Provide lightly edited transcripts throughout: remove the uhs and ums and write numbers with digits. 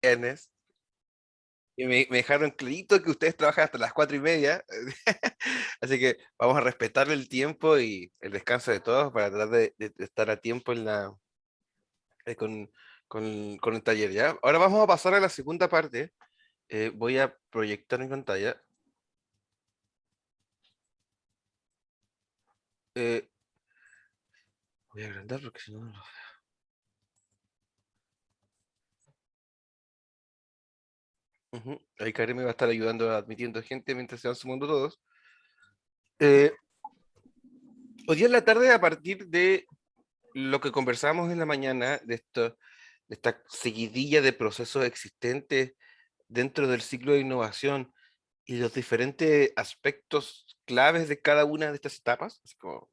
viernes. Y me dejaron clarito que ustedes trabajan hasta las 4:30. Así que vamos a respetar el tiempo y el descanso de todos para tratar de estar a tiempo con, con el taller, ¿ya? Ahora vamos a pasar a la segunda parte. Voy a proyectar mi pantalla. Eh, Voy a agrandar porque si no, no lo veo. Ujú. Ahí Karen me va a estar ayudando, admitiendo gente mientras se van sumando todos. Eh, Hoy día en la tarde, a partir de lo que conversamos en la mañana, de esta seguidilla de procesos existentes dentro del ciclo de innovación y los diferentes aspectos claves de cada una de estas etapas, así como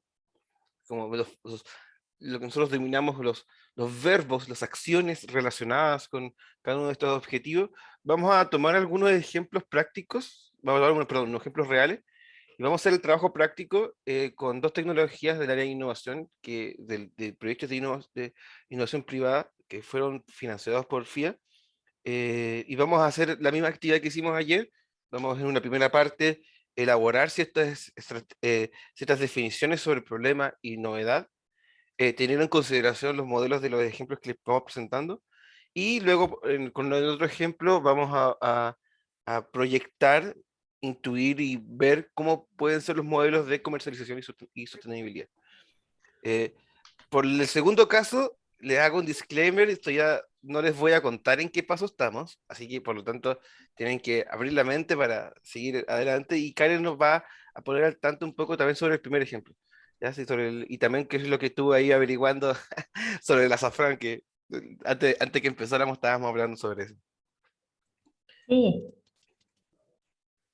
lo que nosotros denominamos los verbos, las acciones relacionadas con cada uno de estos objetivos, vamos a tomar algunos ejemplos prácticos, vamos a dar perdón, unos ejemplos reales, y vamos a hacer el trabajo práctico con dos tecnologías del área de innovación, de proyectos de innovación privada que fueron financiados por FIA, y vamos a hacer la misma actividad que hicimos ayer. Vamos en una primera parte elaborar ciertas definiciones sobre el problema y novedad, teniendo en consideración los modelos de los ejemplos que les vamos presentando. Y luego, con el otro ejemplo, vamos a proyectar, intuir y ver cómo pueden ser los modelos de comercialización y sostenibilidad. Eh, por el segundo caso, les hago un disclaimer, esto ya no les voy a contar en qué paso estamos, así que por lo tanto tienen que abrir la mente para seguir adelante y Karen nos va a poner al tanto un poco también sobre el primer ejemplo. ¿Ya? Sí, y también qué es lo que estuve ahí averiguando sobre el azafrán, que antes que empezáramos estábamos hablando sobre eso. Sí.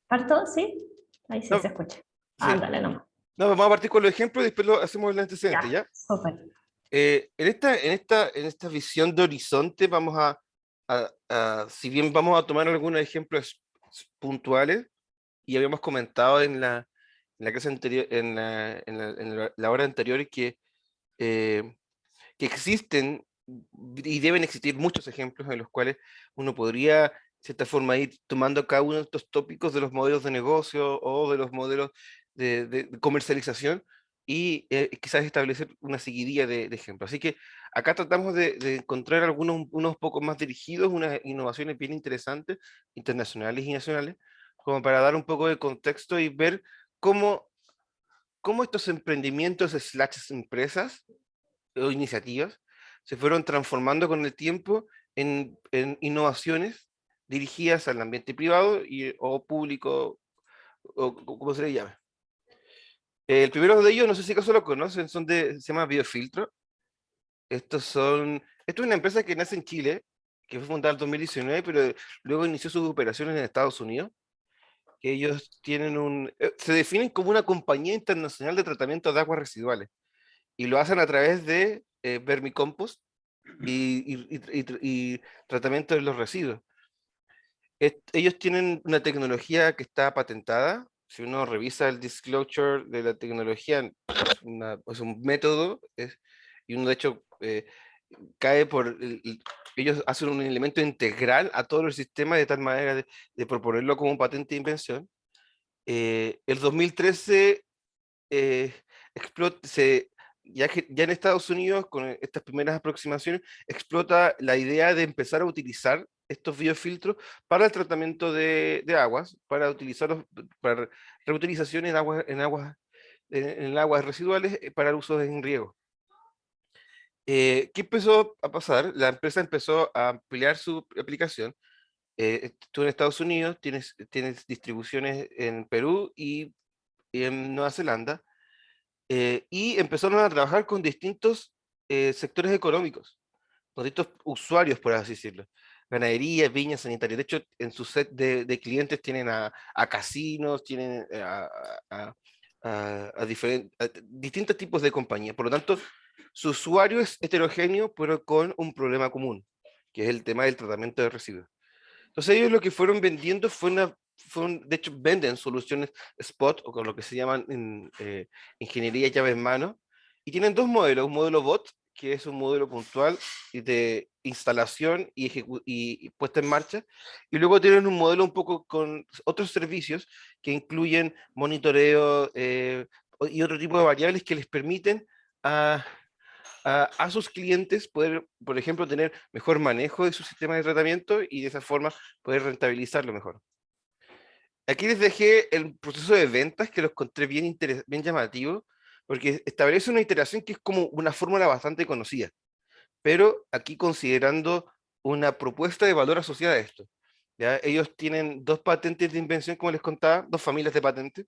¿Parto? ¿Sí? Ahí sí No, se escucha. sí. Ándale nomás. No, vamos a partir con los ejemplos y después lo hacemos el antecedente, Ya, ¿ya? súper. En esta visión de horizonte vamos si bien vamos a tomar algunos ejemplos puntuales, y habíamos comentado en la clase anterior, en la hora anterior, eh, que existen y deben existir muchos ejemplos en los cuales uno podría, de cierta forma, ir tomando cada uno de estos tópicos de los modelos de negocio o de los modelos de comercialización y quizás establecer una seguidilla de ejemplos. Así que acá tratamos de encontrar algunos unos poco más dirigidos, unas innovaciones bien interesantes, internacionales y nacionales, como para dar un poco de contexto y ver cómo, cómo estos emprendimientos slash empresas o iniciativas se fueron transformando con el tiempo en innovaciones dirigidas al ambiente privado o público, o como se le llame. El primero de ellos, no sé si acaso lo conocen, se llama Biofiltro. Esto es una empresa que nace en Chile, que fue fundada en 2019, pero luego inició sus operaciones en Estados Unidos. Que ellos se definen como una compañía internacional de tratamiento de aguas residuales y lo hacen a través de vermicompost y tratamiento de los residuos. Ellos tienen una tecnología que está patentada. Si uno revisa el disclosure de la tecnología, es un método, y uno de hecho cae ellos hacen un elemento integral a todo el sistema de tal manera de proponerlo como patente de invención. El 2013 eh, ya en Estados Unidos, con estas primeras aproximaciones, explota la idea de empezar a utilizar estos biofiltros para el tratamiento de aguas, para utilizarlos para reutilización en aguas residuales para el uso en riego. ¿Qué empezó a pasar? La empresa empezó a ampliar su aplicación. Tú en Estados Unidos tienes distribuciones en Perú y en Nueva Zelanda, y empezaron a trabajar con distintos sectores económicos, con distintos usuarios, por así decirlo. Ganadería, viñas, sanitarias. De hecho, en su set de clientes tienen a casinos, tienen a distintos tipos de compañías. Por lo tanto, su usuario es heterogéneo, pero con un problema común, que es el tema del tratamiento de residuos. Entonces ellos lo que fueron vendiendo de hecho venden soluciones spot o con lo que se llaman ingeniería llave en mano, y tienen dos modelos, un modelo bot que es un modelo puntual y de instalación y puesta en marcha, y luego tienen un modelo un poco con otros servicios que incluyen monitoreo y otro tipo de variables que les permiten a, a sus clientes poder, por ejemplo, tener mejor manejo de su sistema de tratamiento y de esa forma poder rentabilizarlo mejor. Aquí les dejé el proceso de ventas que lo encontré bien llamativo, porque establece una iteración que es como una fórmula bastante conocida, pero aquí considerando una propuesta de valor asociada a esto. ¿Ya? Ellos tienen dos patentes de invención, como les contaba, dos familias de patentes,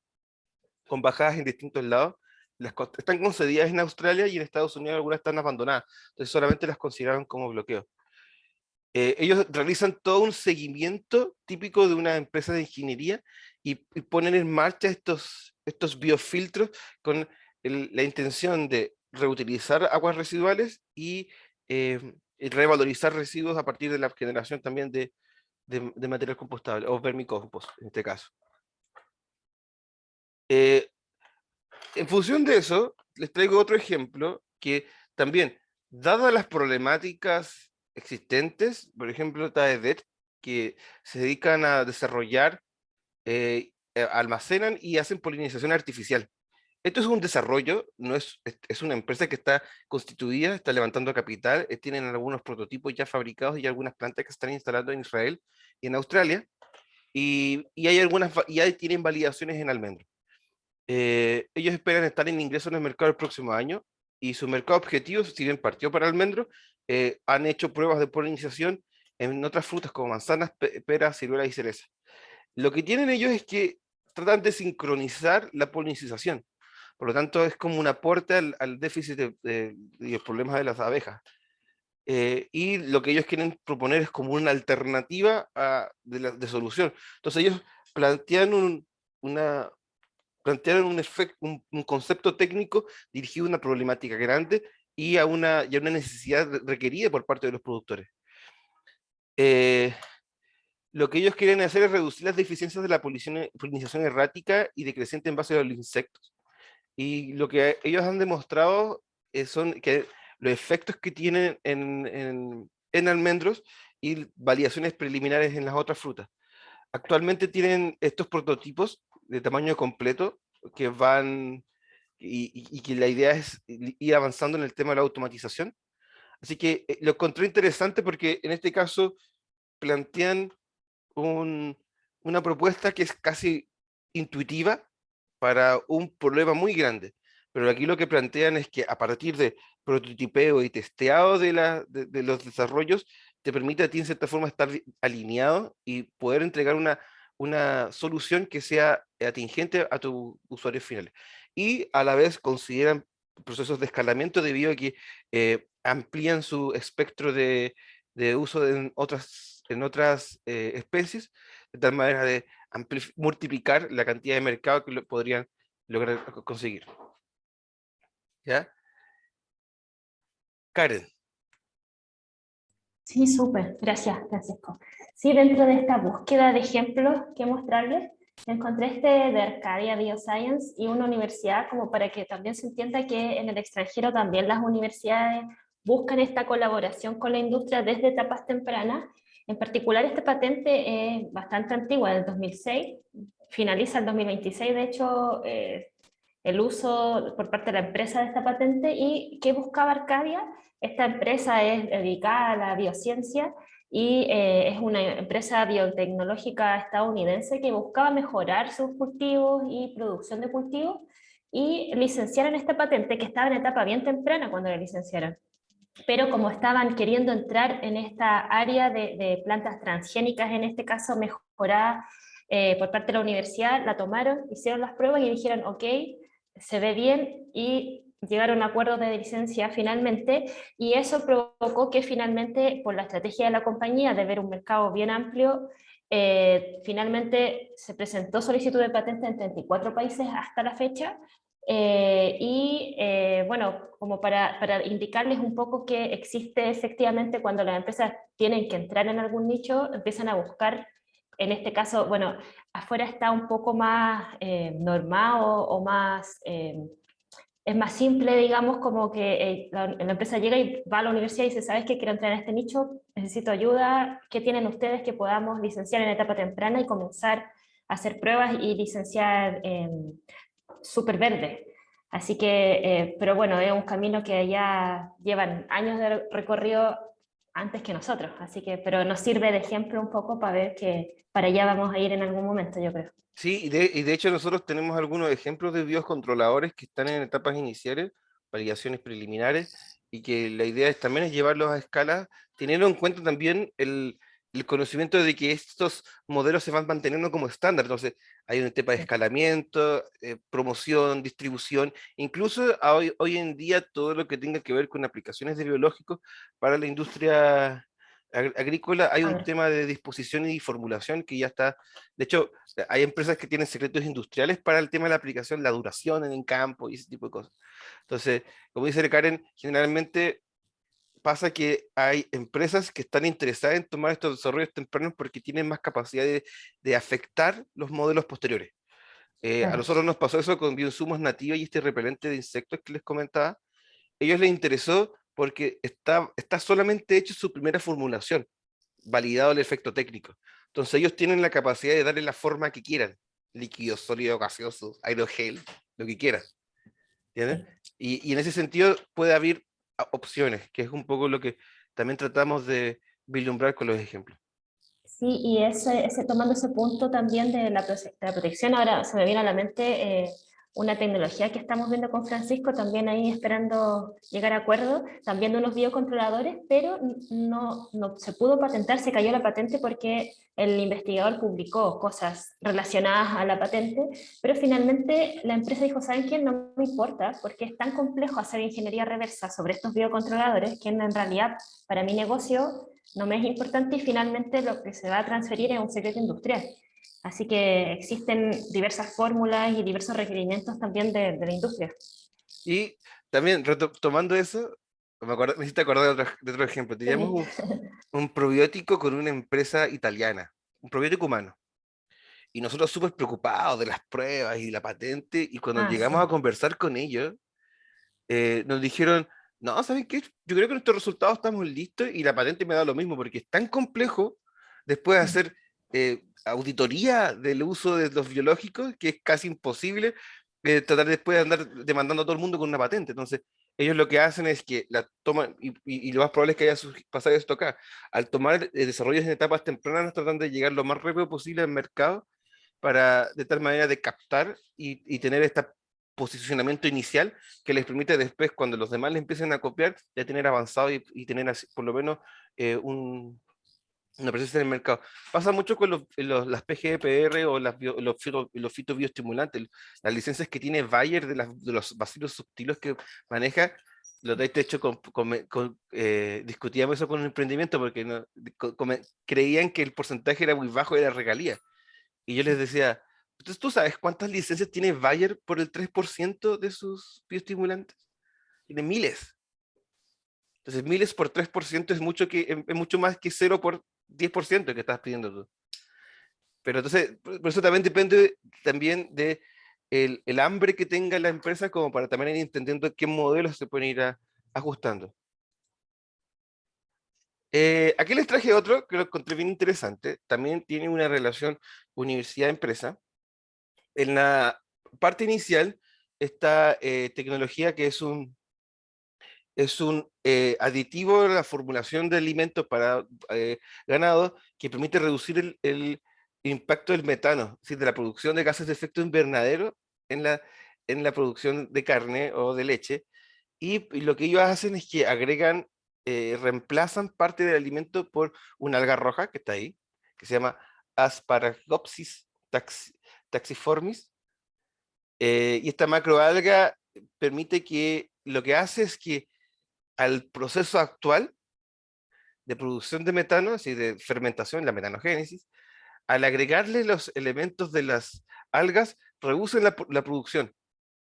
con bajadas en distintos lados. Están concedidas en Australia y en Estados Unidos algunas están abandonadas, entonces solamente las consideraron como bloqueo. Ellos realizan todo un seguimiento típico de una empresa de ingeniería y ponen en marcha estos biofiltros con la intención de reutilizar aguas residuales y revalorizar residuos a partir de la generación también de material compostable o vermicompost en este caso. Eh, en función de eso, les traigo otro ejemplo que también, dadas las problemáticas existentes, por ejemplo, TAEDET, que se dedican a desarrollar, almacenan y hacen polinización artificial. Esto es un desarrollo, no es una empresa que está constituida, está levantando capital, tienen algunos prototipos ya fabricados y algunas plantas que se están instalando en Israel y en Australia, y hay ya tienen validaciones en almendro. Ellos esperan estar en ingreso en el mercado el próximo año y su mercado objetivo, si bien partió para almendro, han hecho pruebas de polinización en otras frutas como manzanas, peras, ciruelas y cerezas. Lo que tienen ellos es que tratan de sincronizar la polinización. Por lo tanto, es como un aporte al déficit y los problemas de las abejas. Y lo que ellos quieren proponer es como una alternativa de solución. Entonces ellos plantean una, plantearon un concepto técnico dirigido a una problemática grande y a una necesidad requerida por parte de los productores. Eh, lo que ellos quieren hacer es reducir las deficiencias de la polinización errática y decreciente en base a los insectos. Y lo que ellos han demostrado son que los efectos que tienen en almendros y validaciones preliminares en las otras frutas. Actualmente tienen estos prototipos de tamaño completo que van y que la idea es ir avanzando en el tema de la automatización. Así que lo encontré interesante porque en este caso plantean un- una propuesta que es casi intuitiva para un problema muy grande. Pero aquí lo que plantean es que a partir de prototipeo y testeado de los desarrollos, te permite a ti en cierta forma estar alineado y poder entregar una solución que sea atingente a tus usuarios finales. Y a la vez consideran procesos de escalamiento debido a que amplían su espectro de uso en otras especies, de tal manera de multiplicar la cantidad de mercado que podrían lograr conseguir. ¿Ya? Karen. Sí, súper. Gracias, Francisco. Sí, dentro de esta búsqueda de ejemplos que mostrarles, encontré este de Arcadia Bioscience y una universidad como para que también se entienda que en el extranjero también las universidades buscan esta colaboración con la industria desde etapas tempranas. En particular, esta patente es bastante antigua, del 2006, finaliza el 2026, de hecho, el uso por parte de la empresa de esta patente. ¿Y qué buscaba Arcadia? Esta empresa es dedicada a la biociencia y es una empresa biotecnológica estadounidense que buscaba mejorar sus cultivos y producción de cultivos, y licenciaron esta patente que estaba en etapa bien temprana cuando la licenciaron. Pero como estaban queriendo entrar en esta área de plantas transgénicas, en este caso mejoradas por parte de la universidad, la tomaron, hicieron las pruebas y dijeron, ok, se ve bien, y llegaron a acuerdos de licencia finalmente, y eso provocó que finalmente, por la estrategia de la compañía de ver un mercado bien amplio, finalmente se presentó solicitud de patente en 34 países hasta la fecha. Bueno, como para indicarles un poco que existe efectivamente cuando las empresas tienen que entrar en algún nicho, empiezan a buscar, en este caso, bueno, afuera está un poco más normado o más es más simple, digamos, como que la empresa llega y va a la universidad y dice, ¿sabes qué? Quiero entrar en este nicho, necesito ayuda, ¿qué tienen ustedes que podamos licenciar en etapa temprana y comenzar a hacer pruebas y licenciar súper verde? Así que, pero bueno, es un camino que ya llevan años de recorrido antes que nosotros, así que, pero nos sirve de ejemplo un poco para ver que para allá vamos a ir en algún momento, yo creo. Sí, y de hecho nosotros tenemos algunos ejemplos de biocontroladores que están en etapas iniciales, validaciones preliminares, y que la idea es, también es llevarlos a escala, teniendo en cuenta también el conocimiento de que estos modelos se van manteniendo como estándar. Entonces, hay una etapa de Sí. escalamiento, promoción, distribución, incluso hoy en día todo lo que tenga que ver con aplicaciones de biológicos para la industria agrícola, hay un tema de disposición y formulación que ya está. De hecho, hay empresas que tienen secretos industriales para el tema de la aplicación, la duración en el campo y ese tipo de cosas. Entonces, como dice Karen, generalmente pasa que hay empresas que están interesadas en tomar estos desarrollos tempranos porque tienen más capacidad de afectar los modelos posteriores. A Claro. nosotros nos pasó eso con bioinsumos nativos y este repelente de insectos que les comentaba. A ellos les interesó porque está solamente hecho su primera formulación, validado el efecto técnico. Entonces ellos tienen la capacidad de darle la forma que quieran, líquido, sólido, gaseoso, aerogel, lo que quieran, ¿entiendes? Sí. Y en ese sentido puede haber opciones, que es un poco lo que también tratamos de vislumbrar con los ejemplos. Sí, y tomando ese punto también de de la protección, ahora se me viene a la mente una tecnología que estamos viendo con Francisco, también ahí esperando llegar a acuerdo, también de unos biocontroladores, pero no se pudo patentar, se cayó la patente porque el investigador publicó cosas relacionadas a la patente, pero finalmente la empresa dijo, ¿saben qué? No me importa, porque es tan complejo hacer ingeniería reversa sobre estos biocontroladores que en realidad para mi negocio no me es importante y finalmente lo que se va a transferir es un secreto industrial. Así que existen diversas fórmulas y diversos requerimientos también de la industria. Y también, tomando eso, me hiciste acordar de otro ejemplo. Teníamos Sí. un probiótico con una empresa italiana, un probiótico humano. Y nosotros súper preocupados de las pruebas y la patente, y cuando Ah, llegamos a sí. conversar con ellos, nos dijeron, no, ¿saben qué? Yo creo que nuestros resultados estamos listos y la patente me da lo mismo, porque es tan complejo después de hacer auditoría del uso de los biológicos que es casi imposible tratar después de andar demandando a todo el mundo con una patente. Entonces, ellos lo que hacen es que la toman, y lo más probable es que haya pasado esto acá, al tomar desarrollos en etapas tempranas, tratan de llegar lo más rápido posible al mercado para de tal manera de captar y tener este posicionamiento inicial que les permite después, cuando los demás le empiecen a copiar, ya tener avanzado y tener por lo menos una presencia en el mercado. Pasa mucho con las PGPR o los fitobioestimulantes, las licencias que tiene Bayer de los bacilos subtilos que maneja. De hecho, discutíamos eso con un emprendimiento porque creían que el porcentaje era muy bajo, era regalía. Y yo les decía, entonces, ¿tú sabes cuántas licencias tiene Bayer por el 3% de sus bioestimulantes? Tiene miles. Entonces, miles por 3% es mucho más que 0 por 10% que estás pidiendo tú. Pero entonces, por eso también depende también de el hambre que tenga la empresa como para también ir entendiendo qué modelos se pueden ir ajustando. Aquí les traje otro que lo encontré bien interesante. También tiene una relación universidad-empresa. En la parte inicial, esta tecnología que es un aditivo en la formulación de alimentos para ganado que permite reducir el impacto del metano, es decir, de la producción de gases de efecto invernadero en la producción de carne o de leche. Y lo que ellos hacen es que agregan, reemplazan parte del alimento por una alga roja que está ahí, que se llama Asparagopsis taxiformis. Y esta macroalga permite que lo que hace es que al proceso actual de producción de metano, es decir, de fermentación, la metanogénesis, al agregarle los elementos de las algas, reducen la producción.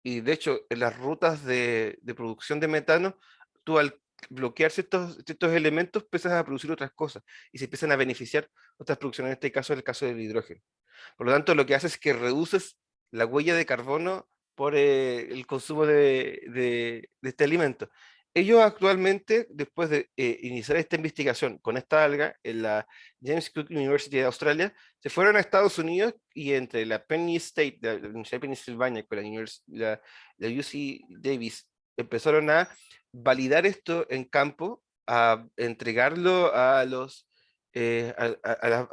Y de hecho, en las rutas de producción de metano, tú al bloquear ciertos elementos, empiezas a producir otras cosas y se empiezan a beneficiar otras producciones, en este caso, el caso del hidrógeno. Por lo tanto, lo que hace es que reduces la huella de carbono por el consumo de este alimento. Ellos actualmente, después de iniciar esta investigación con esta alga en la James Cook University de Australia, se fueron a Estados Unidos y entre la Penn State, la Universidad de Pennsylvania, con la UC Davis, empezaron a validar esto en campo, a entregarlo a a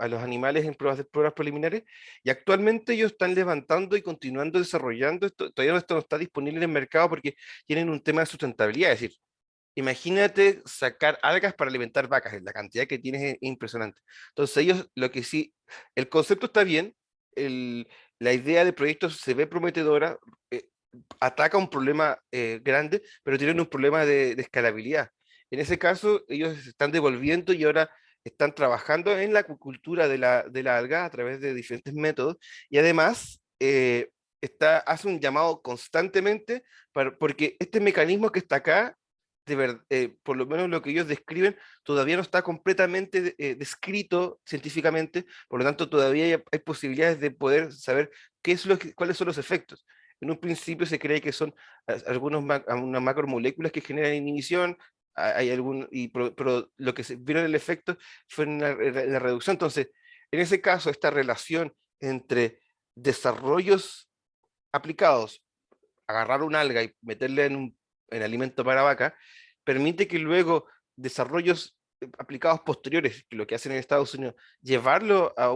los animales en pruebas preliminares, y actualmente ellos están levantando y continuando desarrollando esto. Todavía esto no está disponible en el mercado porque tienen un tema de sustentabilidad. Es decir, imagínate sacar algas para alimentar vacas, la cantidad que tienes es impresionante. Entonces ellos, lo que sí, el concepto está bien, la idea de proyecto se ve prometedora, eh, ataca un problema grande, pero tienen un problema de escalabilidad. En ese caso, ellos se están devolviendo y ahora están trabajando en la acuicultura de la alga a través de diferentes métodos, y además hace un llamado constantemente porque este mecanismo que está acá, por lo menos lo que ellos describen, todavía no está completamente descrito científicamente, por lo tanto todavía hay posibilidades de poder saber cuáles son los efectos. En un principio se cree que son unas macromoléculas que generan inhibición, hay pero lo que se vieron el efecto fue en la reducción. Entonces, en ese caso, esta relación entre desarrollos aplicados, agarrar un alga y meterle en alimento para vaca, permite que luego desarrollos aplicados posteriores, que lo que hacen en Estados Unidos, llevarlo a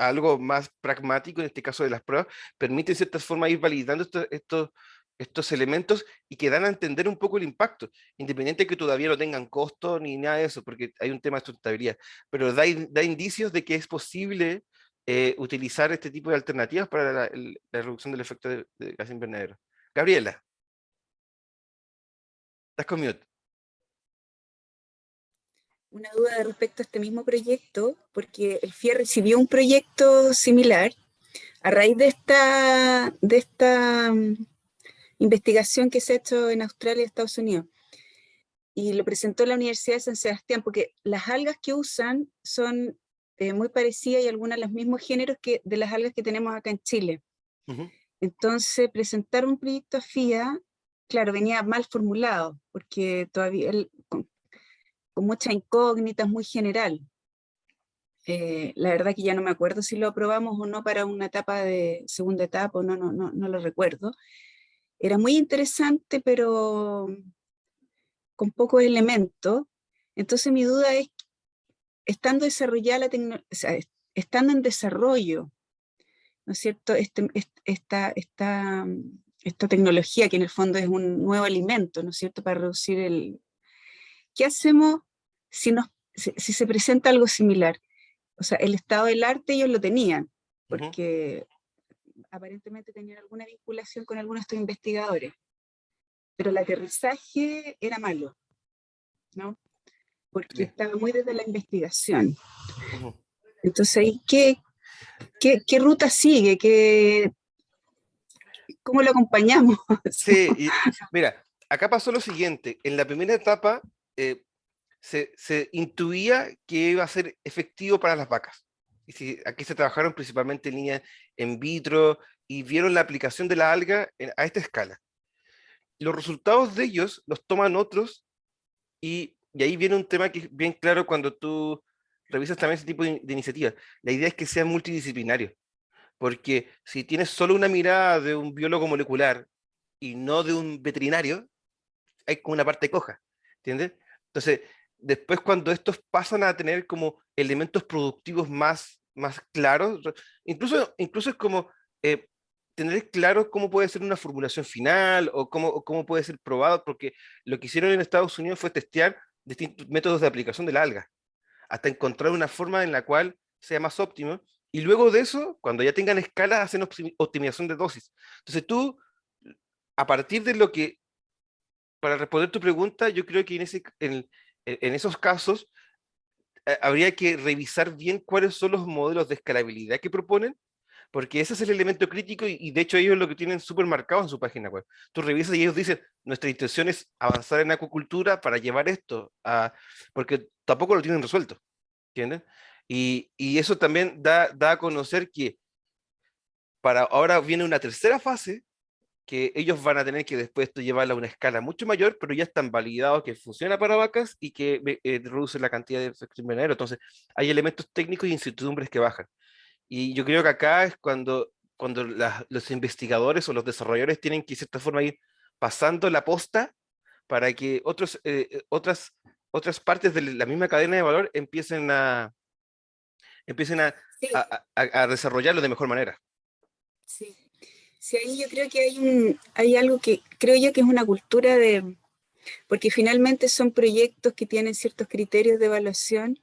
algo más pragmático, en este caso de las pruebas, permite de cierta forma ir validando estos elementos y que dan a entender un poco el impacto, independiente de que todavía no tengan costo ni nada de eso, porque hay un tema de sustentabilidad, pero da indicios de que es posible utilizar este tipo de alternativas para la reducción del efecto de gas invernadero. Gabriela, estás con mute. Una duda respecto a este mismo proyecto, porque el FIE recibió un proyecto similar a raíz de esta investigación que se ha hecho en Australia y Estados Unidos. Y lo presentó la Universidad de San Sebastián, porque las algas que usan son muy parecidas y algunas de los mismos géneros que de las algas que tenemos acá en Chile. Entonces, presentar un proyecto a FIA, claro, venía mal formulado, porque todavía con muchas incógnitas, muy general. La verdad que ya no me acuerdo si lo aprobamos o no para una segunda etapa, o no lo recuerdo. Era muy interesante, pero con pocos elementos. Entonces mi duda es, estando desarrollada la tecnología, o sea, estando en desarrollo, ¿no es cierto? Esta tecnología que en el fondo es un nuevo alimento, ¿no es cierto? Para reducir ¿Qué hacemos si se presenta algo similar? O sea, el estado del arte ellos lo tenían, porque aparentemente tenían alguna vinculación con algunos de estos investigadores, pero el aterrizaje era malo, ¿no? Porque estaba muy desde la investigación. Entonces, ahí, ¿qué ruta sigue? ¿Cómo lo acompañamos? Sí, mira, acá pasó lo siguiente. En la primera etapa se intuía que iba a ser efectivo para las vacas. Y aquí se trabajaron principalmente en línea in vitro y vieron la aplicación de la alga a esta escala. Los resultados de ellos los toman otros y ahí viene un tema que es bien claro cuando tú revisas también ese tipo de iniciativas. La idea es que sea multidisciplinario, porque si tienes solo una mirada de un biólogo molecular y no de un veterinario, hay como una parte coja, ¿entiendes? Entonces, después cuando estos pasan a tener como elementos productivos más claros, incluso es como eh, tener claro cómo puede ser una formulación final o cómo puede ser probado, porque lo que hicieron en Estados Unidos fue testear distintos métodos de aplicación de la alga, hasta encontrar una forma en la cual sea más óptimo, y luego de eso, cuando ya tengan escala, hacen optimización de dosis. Entonces tú, a partir de lo que para responder tu pregunta, yo creo que en esos casos habría que revisar bien cuáles son los modelos de escalabilidad que proponen, porque ese es el elemento crítico y de hecho ellos lo que tienen súper marcado en su página web. Tú revisas y ellos dicen, nuestra intención es avanzar en acuicultura para llevar esto a... porque tampoco lo tienen resuelto, ¿entiendes? Y eso también da a conocer que para ahora viene una tercera fase que ellos van a tener que después esto llevarlo a una escala mucho mayor, pero ya están validados que funciona para vacas y que reduce la cantidad de efecto invernadero. Entonces, hay elementos técnicos y incertidumbres que bajan. Y yo creo que acá es cuando los investigadores o los desarrolladores tienen que, de cierta forma, ir pasando la posta para que otras partes de la misma cadena de valor empiecen Sí, a desarrollarlo de mejor manera. sí. Sí, ahí yo creo que hay algo que creo yo que es una cultura porque finalmente son proyectos que tienen ciertos criterios de evaluación,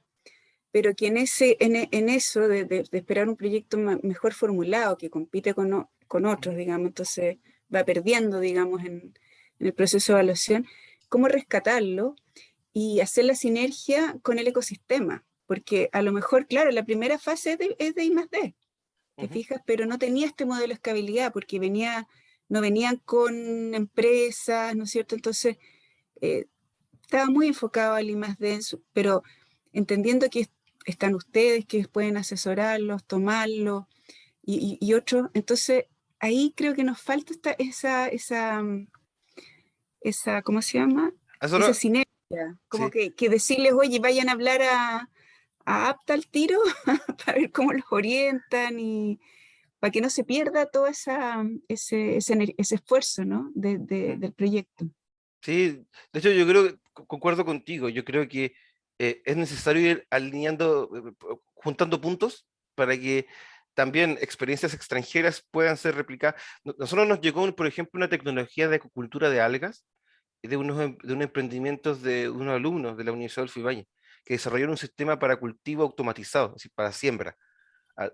pero que en eso de esperar un proyecto mejor formulado, que compite con otros, digamos, entonces va perdiendo, digamos, en el proceso de evaluación, cómo rescatarlo y hacer la sinergia con el ecosistema, porque a lo mejor, claro, la primera fase es de I+D, ¿te Ujú. fijas? Pero no tenía este modelo de escalabilidad porque no venían con empresas, ¿no es cierto? Entonces, eh, estaba muy enfocado al I+D, pero entendiendo que están ustedes, que pueden asesorarlos, tomarlos y otros. Entonces, ahí creo que nos falta esa, ¿cómo se llama? Esa Nosotros, sinergia. Como sí, que decirles, oye, vayan a hablar a APTA al tiro para ver cómo los orientan y para que no se pierda todo ese esfuerzo, ¿no? ujú. Del proyecto. Sí, de hecho yo creo que concuerdo contigo, yo creo que es necesario ir alineando, juntando puntos para que también experiencias extranjeras puedan ser replicadas. Nosotros nos llegó, por ejemplo, una tecnología de acuicultura de algas de unos emprendimientos de unos alumnos de la Universidad de Ibáñez, que desarrollaron un sistema para cultivo automatizado, es decir, para siembra.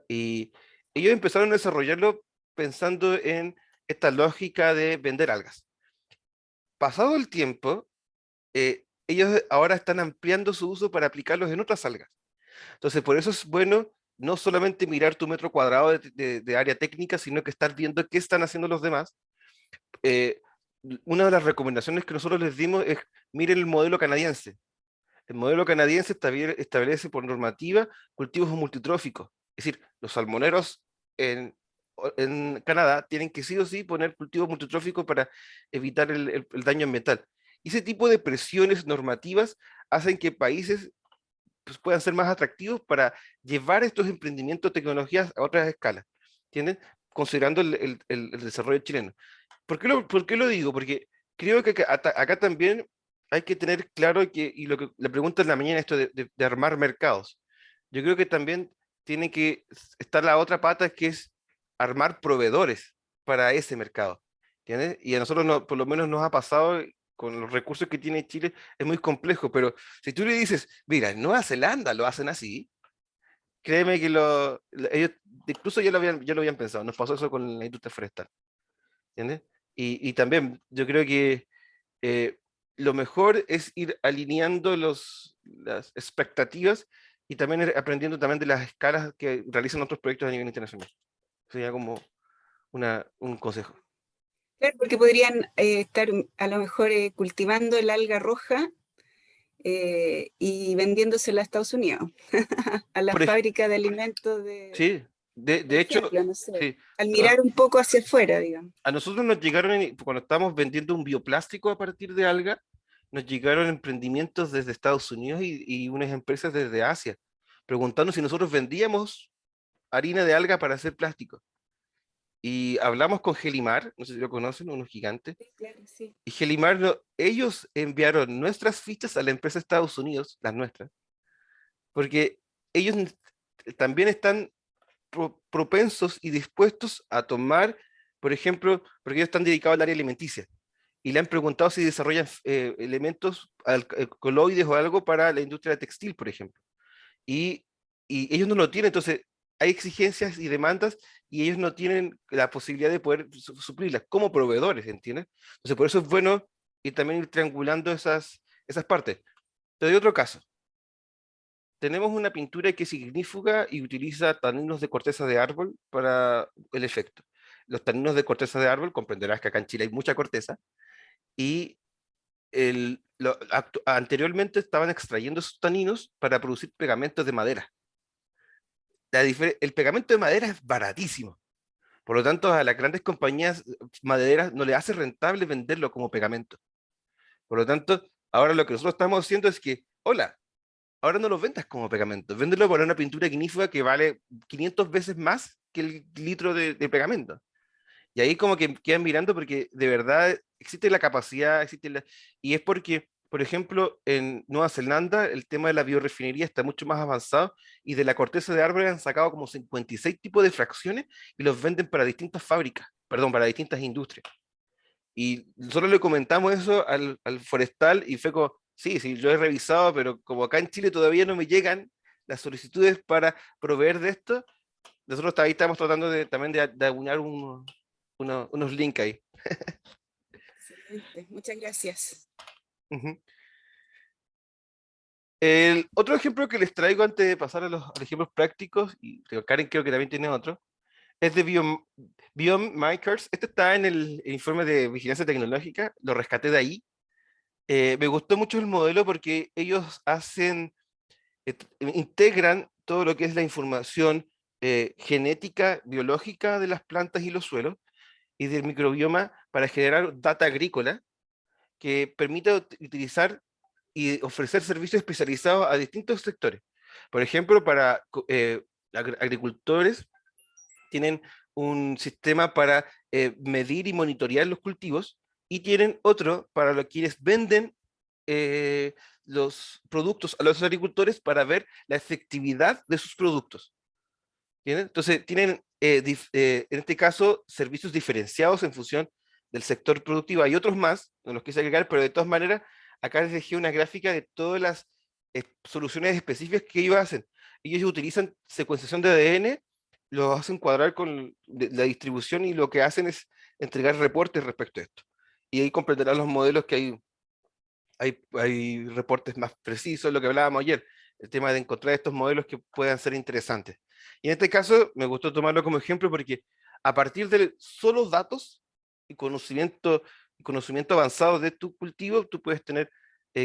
Y ellos empezaron a desarrollarlo pensando en esta lógica de vender algas. Pasado el tiempo, ellos ahora están ampliando su uso para aplicarlos en otras algas. Entonces, por eso es bueno no solamente mirar tu metro cuadrado de área técnica, sino que estar viendo qué están haciendo los demás. Eh, una de las recomendaciones que nosotros les dimos es, miren el modelo canadiense. El modelo canadiense establece por normativa cultivos multitróficos. Es decir, los salmoneros en, en Canadá tienen que sí o sí poner cultivos multitróficos para evitar el daño ambiental. Y ese tipo de presiones normativas hacen que países pues, puedan ser más atractivos para llevar estos emprendimientos, tecnologías a otras escalas. ¿Entienden? Considerando el desarrollo chileno. ¿Por qué lo digo? Porque creo que acá también hay que tener claro que, y lo que le pregunto en la mañana, esto de armar mercados. Yo creo que también tiene que estar la otra pata, que es armar proveedores para ese mercado. ¿Entiendes? Y a nosotros por lo menos nos ha pasado con los recursos que tiene Chile, es muy complejo, pero si tú le dices, mira, en Nueva Zelanda lo hacen así, créeme que ellos incluso ya lo habían pensado, nos pasó eso con la industria forestal. ¿Entiendes? Y también yo creo que eh, lo mejor es ir alineando las expectativas y también ir aprendiendo también de las escalas que realizan otros proyectos a nivel internacional. Sería como un consejo. Claro, porque podrían estar a lo mejor cultivando el alga roja y vendiéndosela a Estados Unidos, a la Por ej- fábrica de alimentos sí, por de hecho, ejemplo, no sé, sí, al a, mirar un poco hacia afuera, digamos. a nosotros nos llegaron, cuando estábamos vendiendo un bioplástico a partir de alga, nos llegaron emprendimientos desde Estados Unidos y unas empresas desde Asia, preguntando si nosotros vendíamos harina de alga para hacer plástico. Y hablamos con Gelimar, no sé si lo conocen, unos gigantes. Sí, claro, sí. Y Gelimar, ellos enviaron nuestras fichas a la empresa de Estados Unidos, las nuestras, porque ellos también están propensos y dispuestos a tomar, por ejemplo, porque ellos están dedicados al área alimenticia. Y le han preguntado si desarrollan elementos coloides o algo para la industria textil, por ejemplo. y, y ellos no lo tienen, entonces hay exigencias y demandas y ellos no tienen la posibilidad de poder suplirlas como proveedores, ¿entiendes? Entonces por eso es bueno y también ir triangulando esas partes. Te doy otro caso. Tenemos una pintura que es ignífuga y utiliza taninos de corteza de árbol para el efecto. Los taninos de corteza de árbol, comprenderás que acá en Chile hay mucha corteza, y anteriormente estaban extrayendo esos taninos para producir pegamentos de madera. El pegamento de madera es baratísimo, Por lo tanto, a las grandes compañías madereras no les hace rentable venderlo como pegamento. Por lo tanto, ahora lo que nosotros estamos haciendo es que, hola, ahora no lo vendas como pegamento, véndelo por una pintura ignífuga que vale 500 veces más que el litro de pegamento. Y ahí como que quedan mirando porque de verdad existe la capacidad, y es porque, por ejemplo, en Nueva Zelanda el tema de la biorefinería está mucho más avanzado y de la corteza de árboles han sacado como 56 tipos de fracciones y los venden para distintas fábricas, perdón, para distintas industrias. Y nosotros le comentamos eso al forestal y fue como, sí, sí, yo he revisado, pero como acá en Chile todavía no me llegan las solicitudes para proveer de esto, nosotros ahí estamos tratando también de aunar unos links ahí. Excelente, muchas gracias. Ujú. El otro ejemplo que les traigo antes de pasar a los ejemplos prácticos, y Karen creo que también tiene otro, es de Biomarkers. Este está en el informe de vigilancia tecnológica, lo rescaté de ahí. Me gustó mucho el modelo porque ellos integran todo lo que es la información genética, biológica de las plantas y los suelos y del microbioma para generar data agrícola que permita utilizar y ofrecer servicios especializados a distintos sectores. Por ejemplo, para agricultores tienen un sistema para medir y monitorear los cultivos y tienen otro para los quienes venden eh, los productos a los agricultores para ver la efectividad de sus productos. ¿Entienden? Entonces, tienen en este caso servicios diferenciados en función del sector productivo. Hay otros más, no los quise agregar, pero de todas maneras, acá les dejé una gráfica de todas las soluciones específicas que ellos hacen. Ellos utilizan secuenciación de ADN, lo hacen cuadrar con la distribución y lo que hacen es entregar reportes respecto a esto. Y ahí completarán los modelos que hay reportes más precisos, lo que hablábamos ayer, el tema de encontrar estos modelos que puedan ser interesantes. Y en este caso me gustó tomarlo como ejemplo porque a partir de solo datos y conocimiento avanzado de tu cultivo, tú puedes tener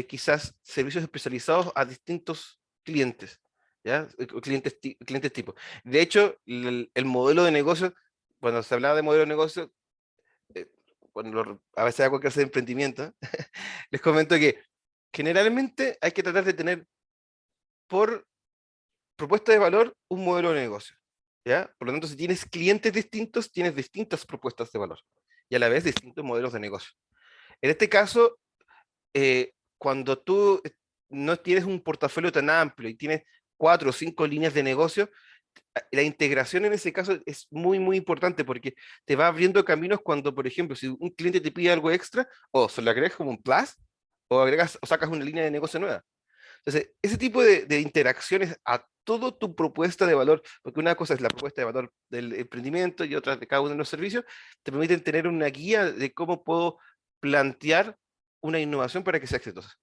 quizás servicios especializados a distintos clientes, ¿ya? Clientes tipo. De hecho, el modelo de negocio, cuando se hablaba de modelo de negocio, eh, a veces hago clase de emprendimiento, les comento que generalmente hay que tratar de tener por propuesta de valor un modelo de negocio, ¿ya? Por lo tanto, si tienes clientes distintos, tienes distintas propuestas de valor y a la vez distintos modelos de negocio. En este caso, cuando tú no tienes un portafolio tan amplio y tienes 4 o 5 líneas de negocio, la integración en ese caso es muy, muy importante porque te va abriendo caminos cuando, por ejemplo, si un cliente te pide algo extra, o se lo agregas como un plus, o agregas o sacas una línea de negocio nueva. Entonces, ese tipo de interacciones a toda tu propuesta de valor, porque una cosa es la propuesta de valor del emprendimiento y otra de cada uno de los servicios, te permiten tener una guía de cómo puedo plantear una innovación para que sea exitosa.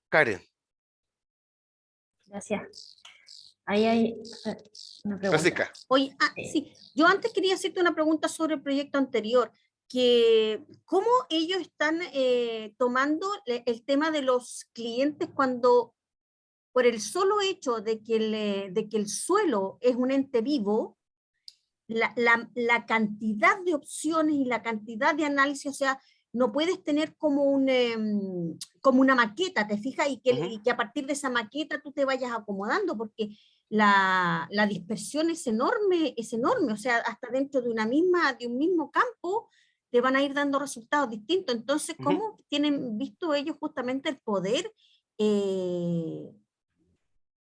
Karen, Gracias. Ahí hay una pregunta. Francisca. Oye, sí, yo antes quería hacerte una pregunta sobre el proyecto anterior, que cómo ellos están tomando el tema de los clientes cuando, por el solo hecho de que el suelo es un ente vivo, la cantidad de opciones y la cantidad de análisis, o sea, no puedes tener como como una maqueta, ¿te fijas? Y que a partir de esa maqueta tú te vayas acomodando, porque la dispersión es enorme, o sea, hasta dentro de un mismo campo te van a ir dando resultados distintos. Entonces, ¿cómo tienen visto ellos justamente el poder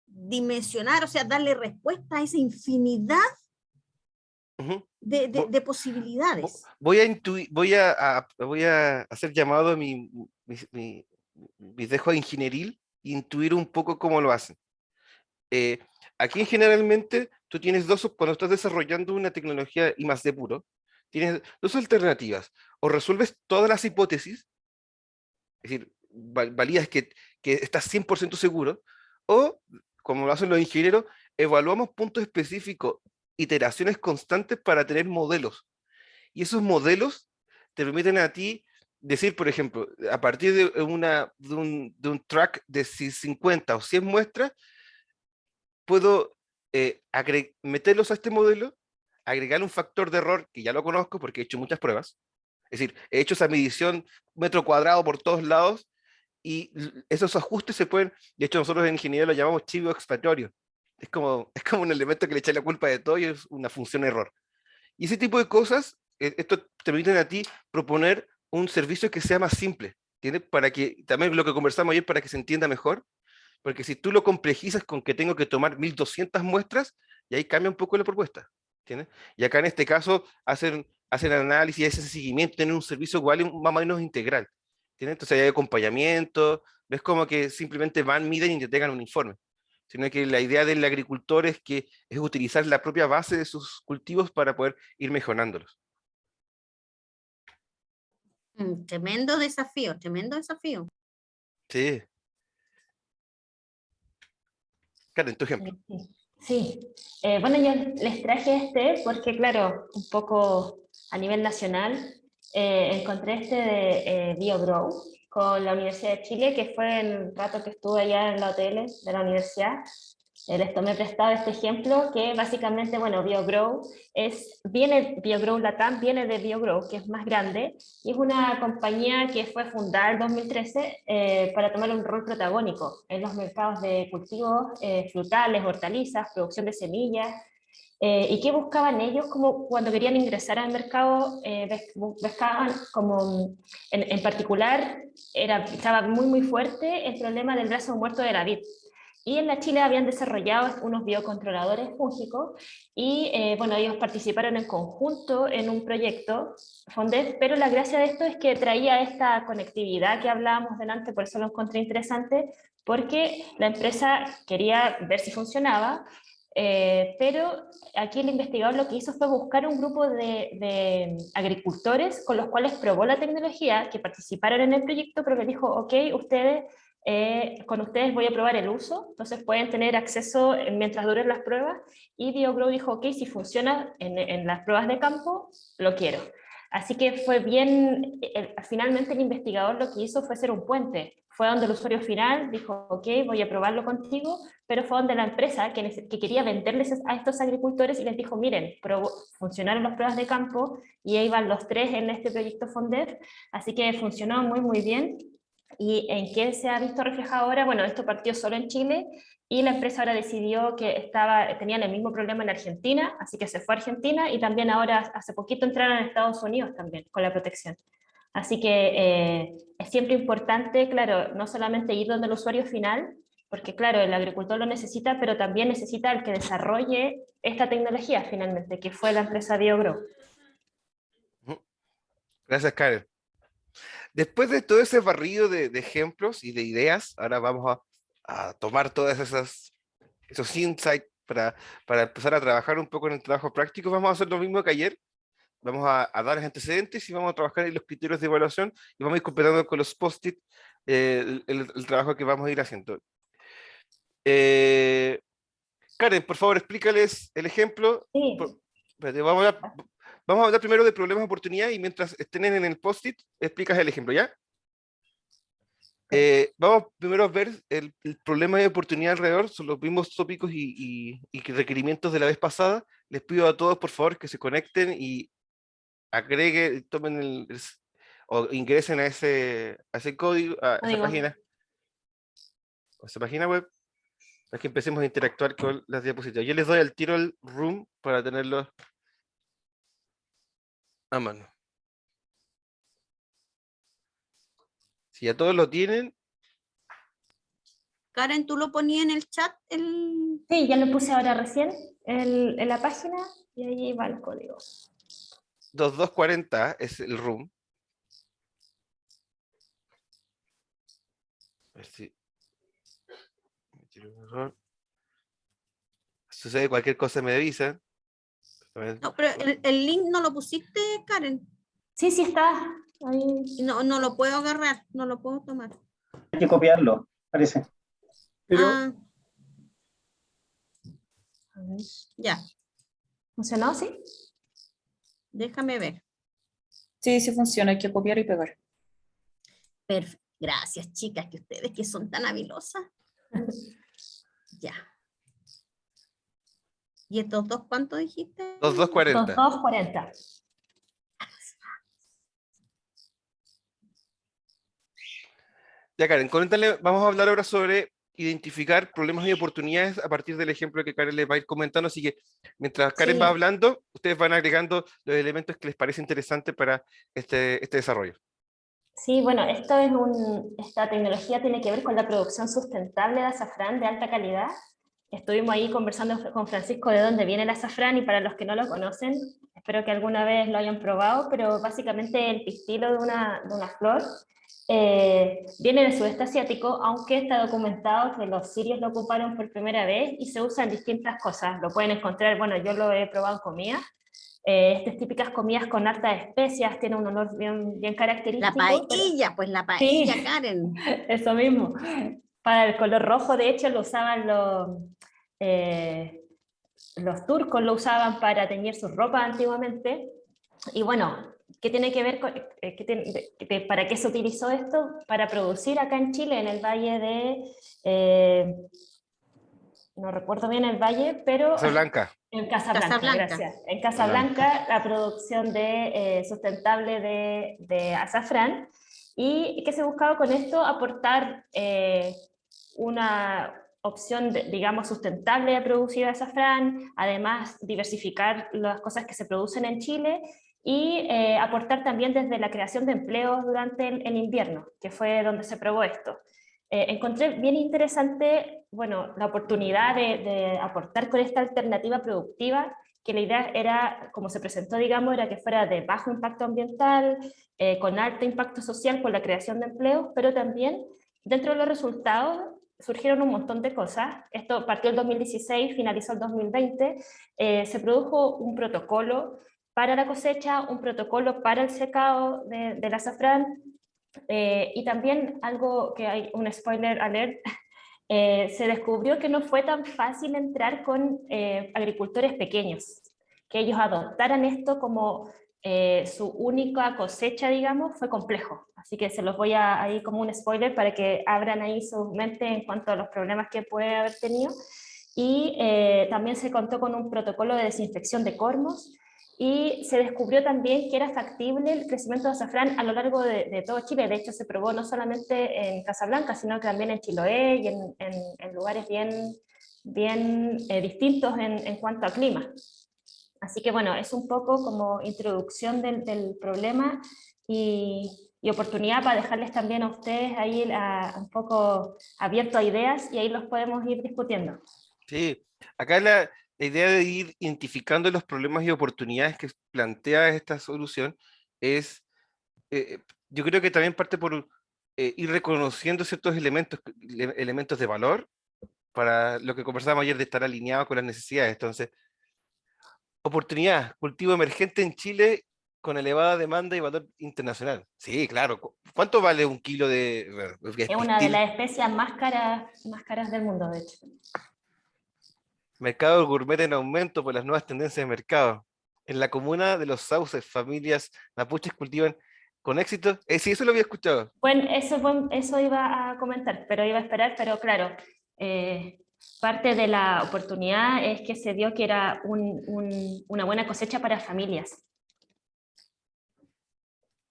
dimensionar, o sea, darle respuesta a esa infinidad de posibilidades? Voy a hacer llamado a mi dejo ingenieril e intuir un poco cómo lo hacen. Aquí generalmente tú tienes cuando estás desarrollando una tecnología I+D puro, tienes dos alternativas. O resuelves todas las hipótesis, es decir, validas que estás 100% seguro, o, como lo hacen los ingenieros, evaluamos puntos específicos, iteraciones constantes para tener modelos. Y esos modelos te permiten a ti decir, por ejemplo, a partir de un track de 50 o 100 muestras, puedo meterlos a este modelo, agregarle un factor de error que ya lo conozco porque he hecho muchas pruebas. Es decir, he hecho esa medición metro cuadrado por todos lados y esos ajustes se pueden, de hecho nosotros en ingeniería lo llamamos chivo expiatorio. Es como un elemento que le echa la culpa de todo y es una función error. Y ese tipo de cosas, esto te permiten a ti proponer un servicio que sea más simple, ¿entiendes? Para que, también lo que conversamos ayer, para que se entienda mejor, porque si tú lo complejizas con que tengo que tomar 1200 muestras, y ahí cambia un poco la propuesta, ¿entiendes? Y acá en este caso hacen análisis, ese seguimiento, tienen un servicio igual y más o menos integral, ¿entiendes? Entonces hay acompañamiento, no es como que simplemente van, miden y te tengan un informe, sino que la idea del agricultor es que es utilizar la propia base de sus cultivos para poder ir mejorándolos. Tremendo desafío, tremendo desafío. Sí. Karen, tu ejemplo. Sí. Sí. Bueno, yo les traje este porque, claro, un poco a nivel nacional, encontré este de BioGrow con la Universidad de Chile, que fue el rato que estuve allá en la hotel de la universidad. Les tomé prestado este ejemplo que básicamente, bueno, BioGrow Latam viene de BioGrow, que es más grande, y es una compañía que fue fundada en 2013 para tomar un rol protagónico en los mercados de cultivos frutales, hortalizas, producción de semillas. ¿Y qué buscaban ellos como cuando querían ingresar al mercado? Buscaban como, en particular, estaba muy, muy fuerte el problema del brazo muerto de la vid. Y en la Chile habían desarrollado unos biocontroladores fúngicos y bueno, ellos participaron en conjunto en un proyecto, Fondef, pero la gracia de esto es que traía esta conectividad que hablábamos delante, por eso lo encontré interesante, porque la empresa quería ver si funcionaba, pero aquí el investigador lo que hizo fue buscar un grupo de agricultores con los cuales probó la tecnología, que participaron en el proyecto, pero que dijo, ok, con ustedes voy a probar el uso, entonces pueden tener acceso mientras duren las pruebas, y BioGrow dijo, ok, si funciona en las pruebas de campo, lo quiero. Así que fue bien, finalmente el investigador lo que hizo fue ser un puente, fue donde el usuario final dijo, ok, voy a probarlo contigo, pero fue donde la empresa que quería venderles a estos agricultores y les dijo, miren, funcionaron las pruebas de campo y ahí van los 3 en este proyecto Fondef, así que funcionó muy, muy bien. ¿Y en qué se ha visto reflejado ahora? Bueno, esto partió solo en Chile y la empresa ahora decidió que tenían el mismo problema en Argentina, así que se fue a Argentina y también ahora hace poquito entraron a Estados Unidos también con la protección. Así que es siempre importante, claro, no solamente ir donde el usuario final, porque claro, el agricultor lo necesita, pero también necesita el que desarrolle esta tecnología finalmente, que fue la empresa BioGrow. Gracias, Karen. Después de todo ese barrido de ejemplos y de ideas, ahora vamos a tomar todas esos insights para empezar a trabajar un poco en el trabajo práctico. Vamos a hacer lo mismo que ayer. Vamos a dar los antecedentes y vamos a trabajar en los criterios de evaluación y vamos a ir completando con los post-it el trabajo que vamos a ir haciendo. Karen, por favor, explícales el ejemplo. Sí. Espérate, vamos a hablar primero de problemas de oportunidad y mientras estén en el post-it, explicas el ejemplo, ¿ya? Vamos primero a ver el problema de oportunidad alrededor, son los mismos tópicos y requerimientos de la vez pasada. Les pido a todos, por favor, que se conecten y agreguen, tomen o ingresen a ese código, a esa página web, para que empecemos a interactuar con las diapositivas. Yo les doy al tiro el room para tenerlo a mano. Si ya todos lo tienen, Karen, ¿tú lo ponías en el chat? Sí, ya lo puse ahora recién en la página y ahí va el código. 2240 es el room. A ver si me tiro un error. Sucede cualquier cosa, me avisan. No, pero el link no lo pusiste, Karen. Sí, sí está. Ahí. No lo puedo agarrar, no lo puedo tomar. Hay que copiarlo, parece. Pero Ah, A ver. ya, ¿Funcionó? Sí. déjame ver. Sí, sí funciona, hay que copiar y pegar. Perfecto. Gracias, chicas, que ustedes que son tan habilosas. Ya. ¿Y estos dos cuánto dijiste? 2,240. 2,240. Ya, Karen, coméntale, vamos a hablar ahora sobre identificar problemas y oportunidades a partir del ejemplo que Karen les va a ir comentando. Así que mientras Karen va Sí. hablando, ustedes van agregando los elementos que les parece interesante para este desarrollo. Sí, bueno, esta tecnología tiene que ver con la producción sustentable de azafrán de alta calidad. Estuvimos ahí conversando con Francisco de dónde viene el azafrán y para los que no lo conocen, espero que alguna vez lo hayan probado, pero básicamente el pistilo de una flor viene del sudeste asiático, aunque está documentado que los sirios lo ocuparon por primera vez y se usa en distintas cosas. Lo pueden encontrar, bueno, yo lo he probado en comida. Estas típicas comidas con hartas especias, tiene un olor bien, bien La característico. paella, pues la paella, Sí. Karen. Eso mismo. Para el color rojo, de hecho, lo usaban los turcos, lo usaban para teñir sus ropas antiguamente. Y bueno, ¿qué tiene que ver con, para qué se utilizó esto? Para producir acá en Chile, en el valle de, no recuerdo bien el valle, pero Casablanca. en Casablanca, Casablanca. gracias. En Casablanca, la producción sustentable de azafrán. ¿Y qué se buscaba con esto? Aportar una opción, digamos, sustentable de producir azafrán, además diversificar las cosas que se producen en Chile y aportar también desde la creación de empleos durante el invierno, que fue donde se probó esto. Encontré bien interesante, bueno, la oportunidad de aportar con esta alternativa productiva, que la idea era, como se presentó, digamos, era que fuera de bajo impacto ambiental, con alto impacto social por la creación de empleos, pero también dentro de los resultados surgieron un montón de cosas. Esto partió el 2016, finalizó el 2020, se produjo un protocolo para la cosecha, un protocolo para el secado del azafrán, y también algo que hay un spoiler alert, se descubrió que no fue tan fácil entrar con agricultores pequeños, que ellos adoptaran esto como su única cosecha, digamos, fue complejo. Así que se los voy a ahí como un spoiler para que abran ahí su mente en cuanto a los problemas que puede haber tenido. Y también se contó con un protocolo de desinfección de cormos, y se descubrió también que era factible el crecimiento de azafrán a lo largo de todo Chile. De hecho, se probó no solamente en Casablanca, sino que también en Chiloé y en lugares bien, bien distintos en cuanto a clima. Así que bueno, es un poco como introducción del problema y oportunidad para dejarles también a ustedes ahí un poco abierto a ideas, y ahí los podemos ir discutiendo. Sí, acá la idea de ir identificando los problemas y oportunidades que plantea esta solución es, yo creo que también parte por ir reconociendo ciertos elementos de valor para lo que conversábamos ayer de estar alineado con las necesidades. Entonces, oportunidad, cultivo emergente en Chile con elevada demanda y valor internacional. Sí, claro. ¿Cuánto vale un kilo de Es una de pistil? las especias más caras del mundo, de hecho. Mercado gourmet en aumento por las nuevas tendencias de mercado. En la comuna de Los Sauces, familias mapuches cultivan con éxito. Sí, eso lo había escuchado. Bueno, eso iba a comentar, pero iba a esperar, pero claro, eh, parte de la oportunidad es que se vio que era una buena cosecha para familias.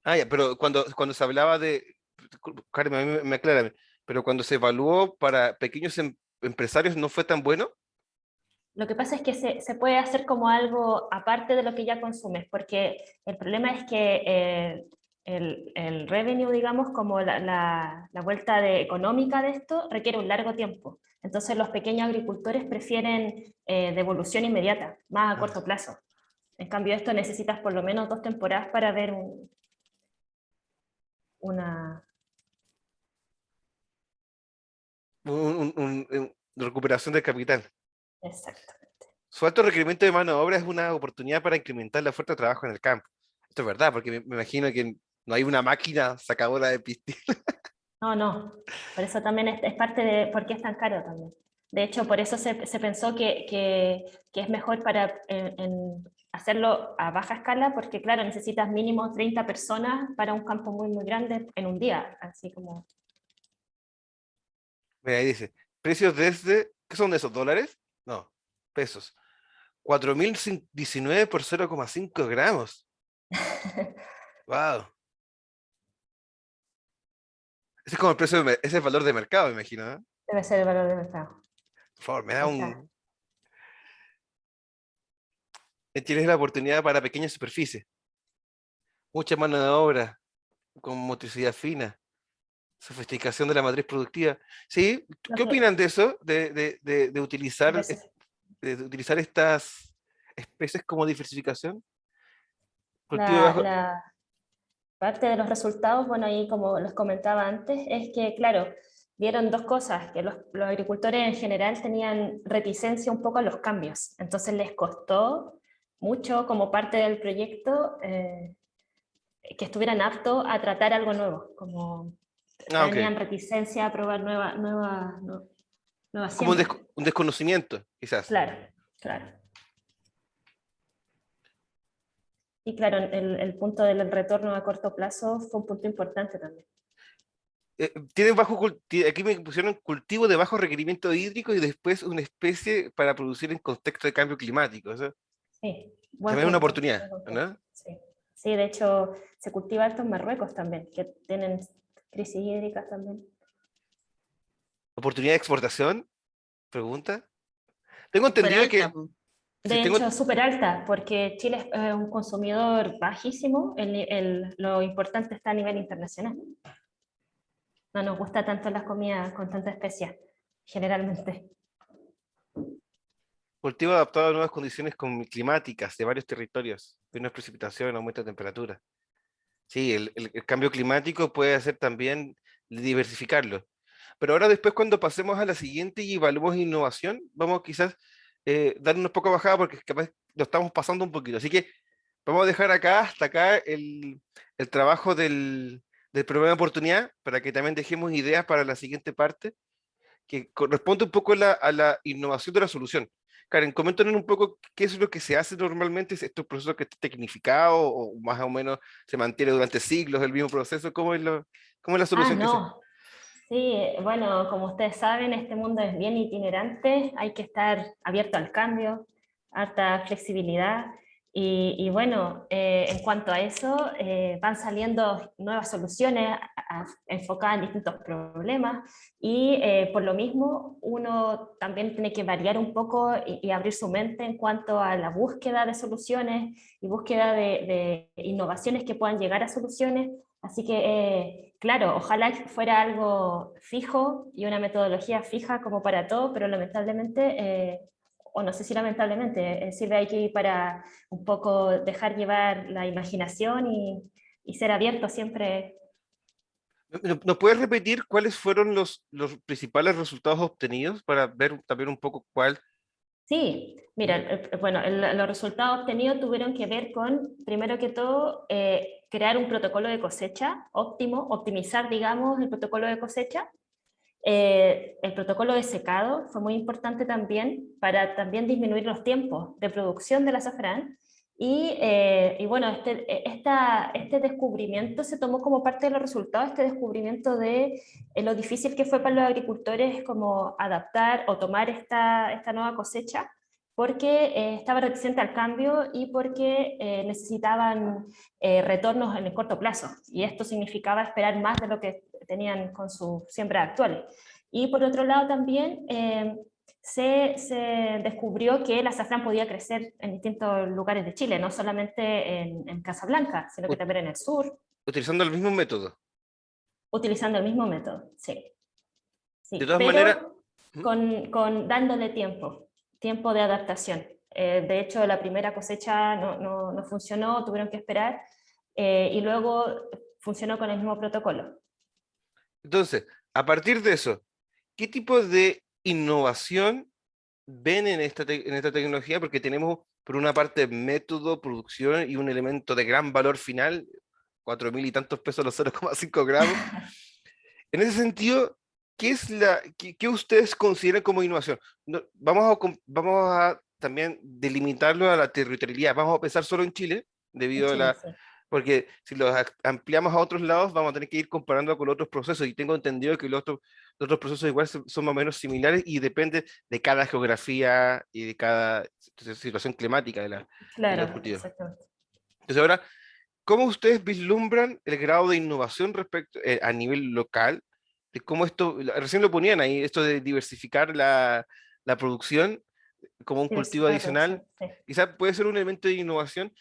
Ah, ya, pero cuando se hablaba de, Carmen, a mí me aclara, pero cuando se evaluó para pequeños empresarios no fue tan bueno. Lo que pasa es que se puede hacer como algo aparte de lo que ya consumes, porque el problema es que el revenue, digamos, como la vuelta económica de esto, requiere un largo tiempo. Entonces los pequeños agricultores prefieren devolución inmediata, más a corto plazo. En cambio, esto necesitas por lo menos 2 temporadas para ver una... Recuperación del capital. Exacto. Su alto requerimiento de mano de obra es una oportunidad para incrementar la oferta de trabajo en el campo. Esto es verdad, porque me imagino que no hay una máquina sacadora de pistil. No, no. Por eso también es parte de por qué es tan caro también. De hecho, por eso se pensó que es mejor para hacerlo a baja escala, porque claro, necesitas mínimo 30 personas para un campo muy, muy grande en un día. Así como... Mira, ahí dice, precios desde, ¿qué son esos? ¿Dólares? No, pesos. 4.019 por 0,5 gramos. Wow. Ese es como el precio, ese es el valor de mercado, me imagino, ¿no? Debe ser el valor de mercado. Por favor, me da Ahí está. tienes la oportunidad para pequeñas superficies. Mucha mano de obra, con motricidad fina, sofisticación de la matriz productiva. ¿Sí? Lo ¿Qué que- opinan de eso? De utilizar, Gracias. de utilizar estas especies como diversificación. Cultivo de La, bajo. la parte de los resultados, bueno, ahí como les comentaba antes, es que, claro, vieron dos cosas, que los agricultores en general tenían reticencia un poco a los cambios, entonces les costó mucho como parte del proyecto que estuvieran aptos a tratar algo nuevo, como Ah, ok. tenían reticencia a probar nuevas Como un, siembras. un desconocimiento, quizás. Claro, claro. Y claro, el punto del retorno a corto plazo fue un punto importante también. Tienen aquí me pusieron cultivo de bajo requerimiento hídrico y después una especie para producir en contexto de cambio climático. Eso Sí, buen también es una punto. oportunidad, Buen punto. ¿no? Sí. Sí, de hecho, se cultiva harto en Marruecos también, que tienen crisis hídricas también. ¿Oportunidad de exportación? Pregunta. Tengo Súper entendido alta, que, po. si De tengo, hecho, súper alta, porque Chile es un consumidor bajísimo, lo importante está a nivel internacional. No nos gusta tanto las comidas con tanta especia, generalmente. cultivo adaptado a nuevas condiciones climáticas de varios territorios, menos precipitación, aumento de temperatura. Sí, el cambio climático puede hacer también diversificarlo. Pero ahora después cuando pasemos a la siguiente y evaluemos innovación, vamos quizás dar una poca bajada porque capaz lo estamos pasando un poquito. Así que vamos a dejar acá, hasta acá, el trabajo del programa de oportunidad para que también dejemos ideas para la siguiente parte que corresponde un poco a la innovación de la solución. Karen, coméntanos un poco qué es lo que se hace normalmente, es estos procesos que está tecnificado o más o menos se mantiene durante siglos el mismo proceso, cómo es la Ah, solución que se... no. Sí, bueno, como ustedes saben, este mundo es bien itinerante, hay que estar abierto al cambio, harta flexibilidad. Y bueno, en cuanto a eso, van saliendo nuevas soluciones enfocadas en distintos problemas y por lo mismo uno también tiene que variar un poco y abrir su mente en cuanto a la búsqueda de soluciones y búsqueda de innovaciones que puedan llegar a soluciones. Así que, claro, ojalá fuera algo fijo y una metodología fija como para todo, pero lamentablemente, o no sé si lamentablemente, sirve aquí para un poco dejar llevar la imaginación y ser abierto siempre. ¿Nos puedes repetir cuáles fueron los principales resultados obtenidos para ver también un poco cuál? Sí, mira, bueno, los resultados obtenidos tuvieron que ver con, primero que todo, crear un protocolo de cosecha óptimo, optimizar, digamos, el protocolo de cosecha. El protocolo de secado fue muy importante también para también disminuir los tiempos de producción del azafrán. Y bueno, este descubrimiento se tomó como parte de los resultados, este descubrimiento de lo difícil que fue para los agricultores como adaptar o tomar esta nueva cosecha, porque estaba reticente al cambio y porque necesitaban retornos en el corto plazo. Y esto significaba esperar más de lo que tenían con su siembra actual. Y por otro lado también se descubrió que el azafrán podía crecer en distintos lugares de Chile, no solamente en Casablanca, sino que U- también en el sur, Utilizando el mismo método. utilizando el mismo método, sí. De Sí, todas maneras, pero ¿Mm? con dándole tiempo de adaptación. De hecho, la primera cosecha no funcionó, tuvieron que esperar, y luego funcionó con el mismo protocolo. Entonces, a partir de eso, ¿qué tipo de innovación ven en en esta tecnología? Porque tenemos, por una parte, método, producción y un elemento de gran valor final, 4.000 y tantos pesos los 0,5 gramos. En ese sentido, ¿qué ustedes consideran como innovación? Vamos a también delimitarlo a la territorialidad. Vamos a pensar solo en Chile, debido En a Chile, sí. Porque si los ampliamos a otros lados, vamos a tener que ir comparando con otros procesos. Y tengo entendido que los otros procesos igual son más o menos similares y depende de cada geografía y de cada situación climática de los Claro, cultivos. exactamente. Entonces ahora, ¿cómo ustedes vislumbran el grado de innovación respecto a nivel local? De cómo esto, recién lo ponían ahí, esto de diversificar la producción como un cultivo Diversificar la adicional, producción, sí. quizás puede ser un elemento de innovación,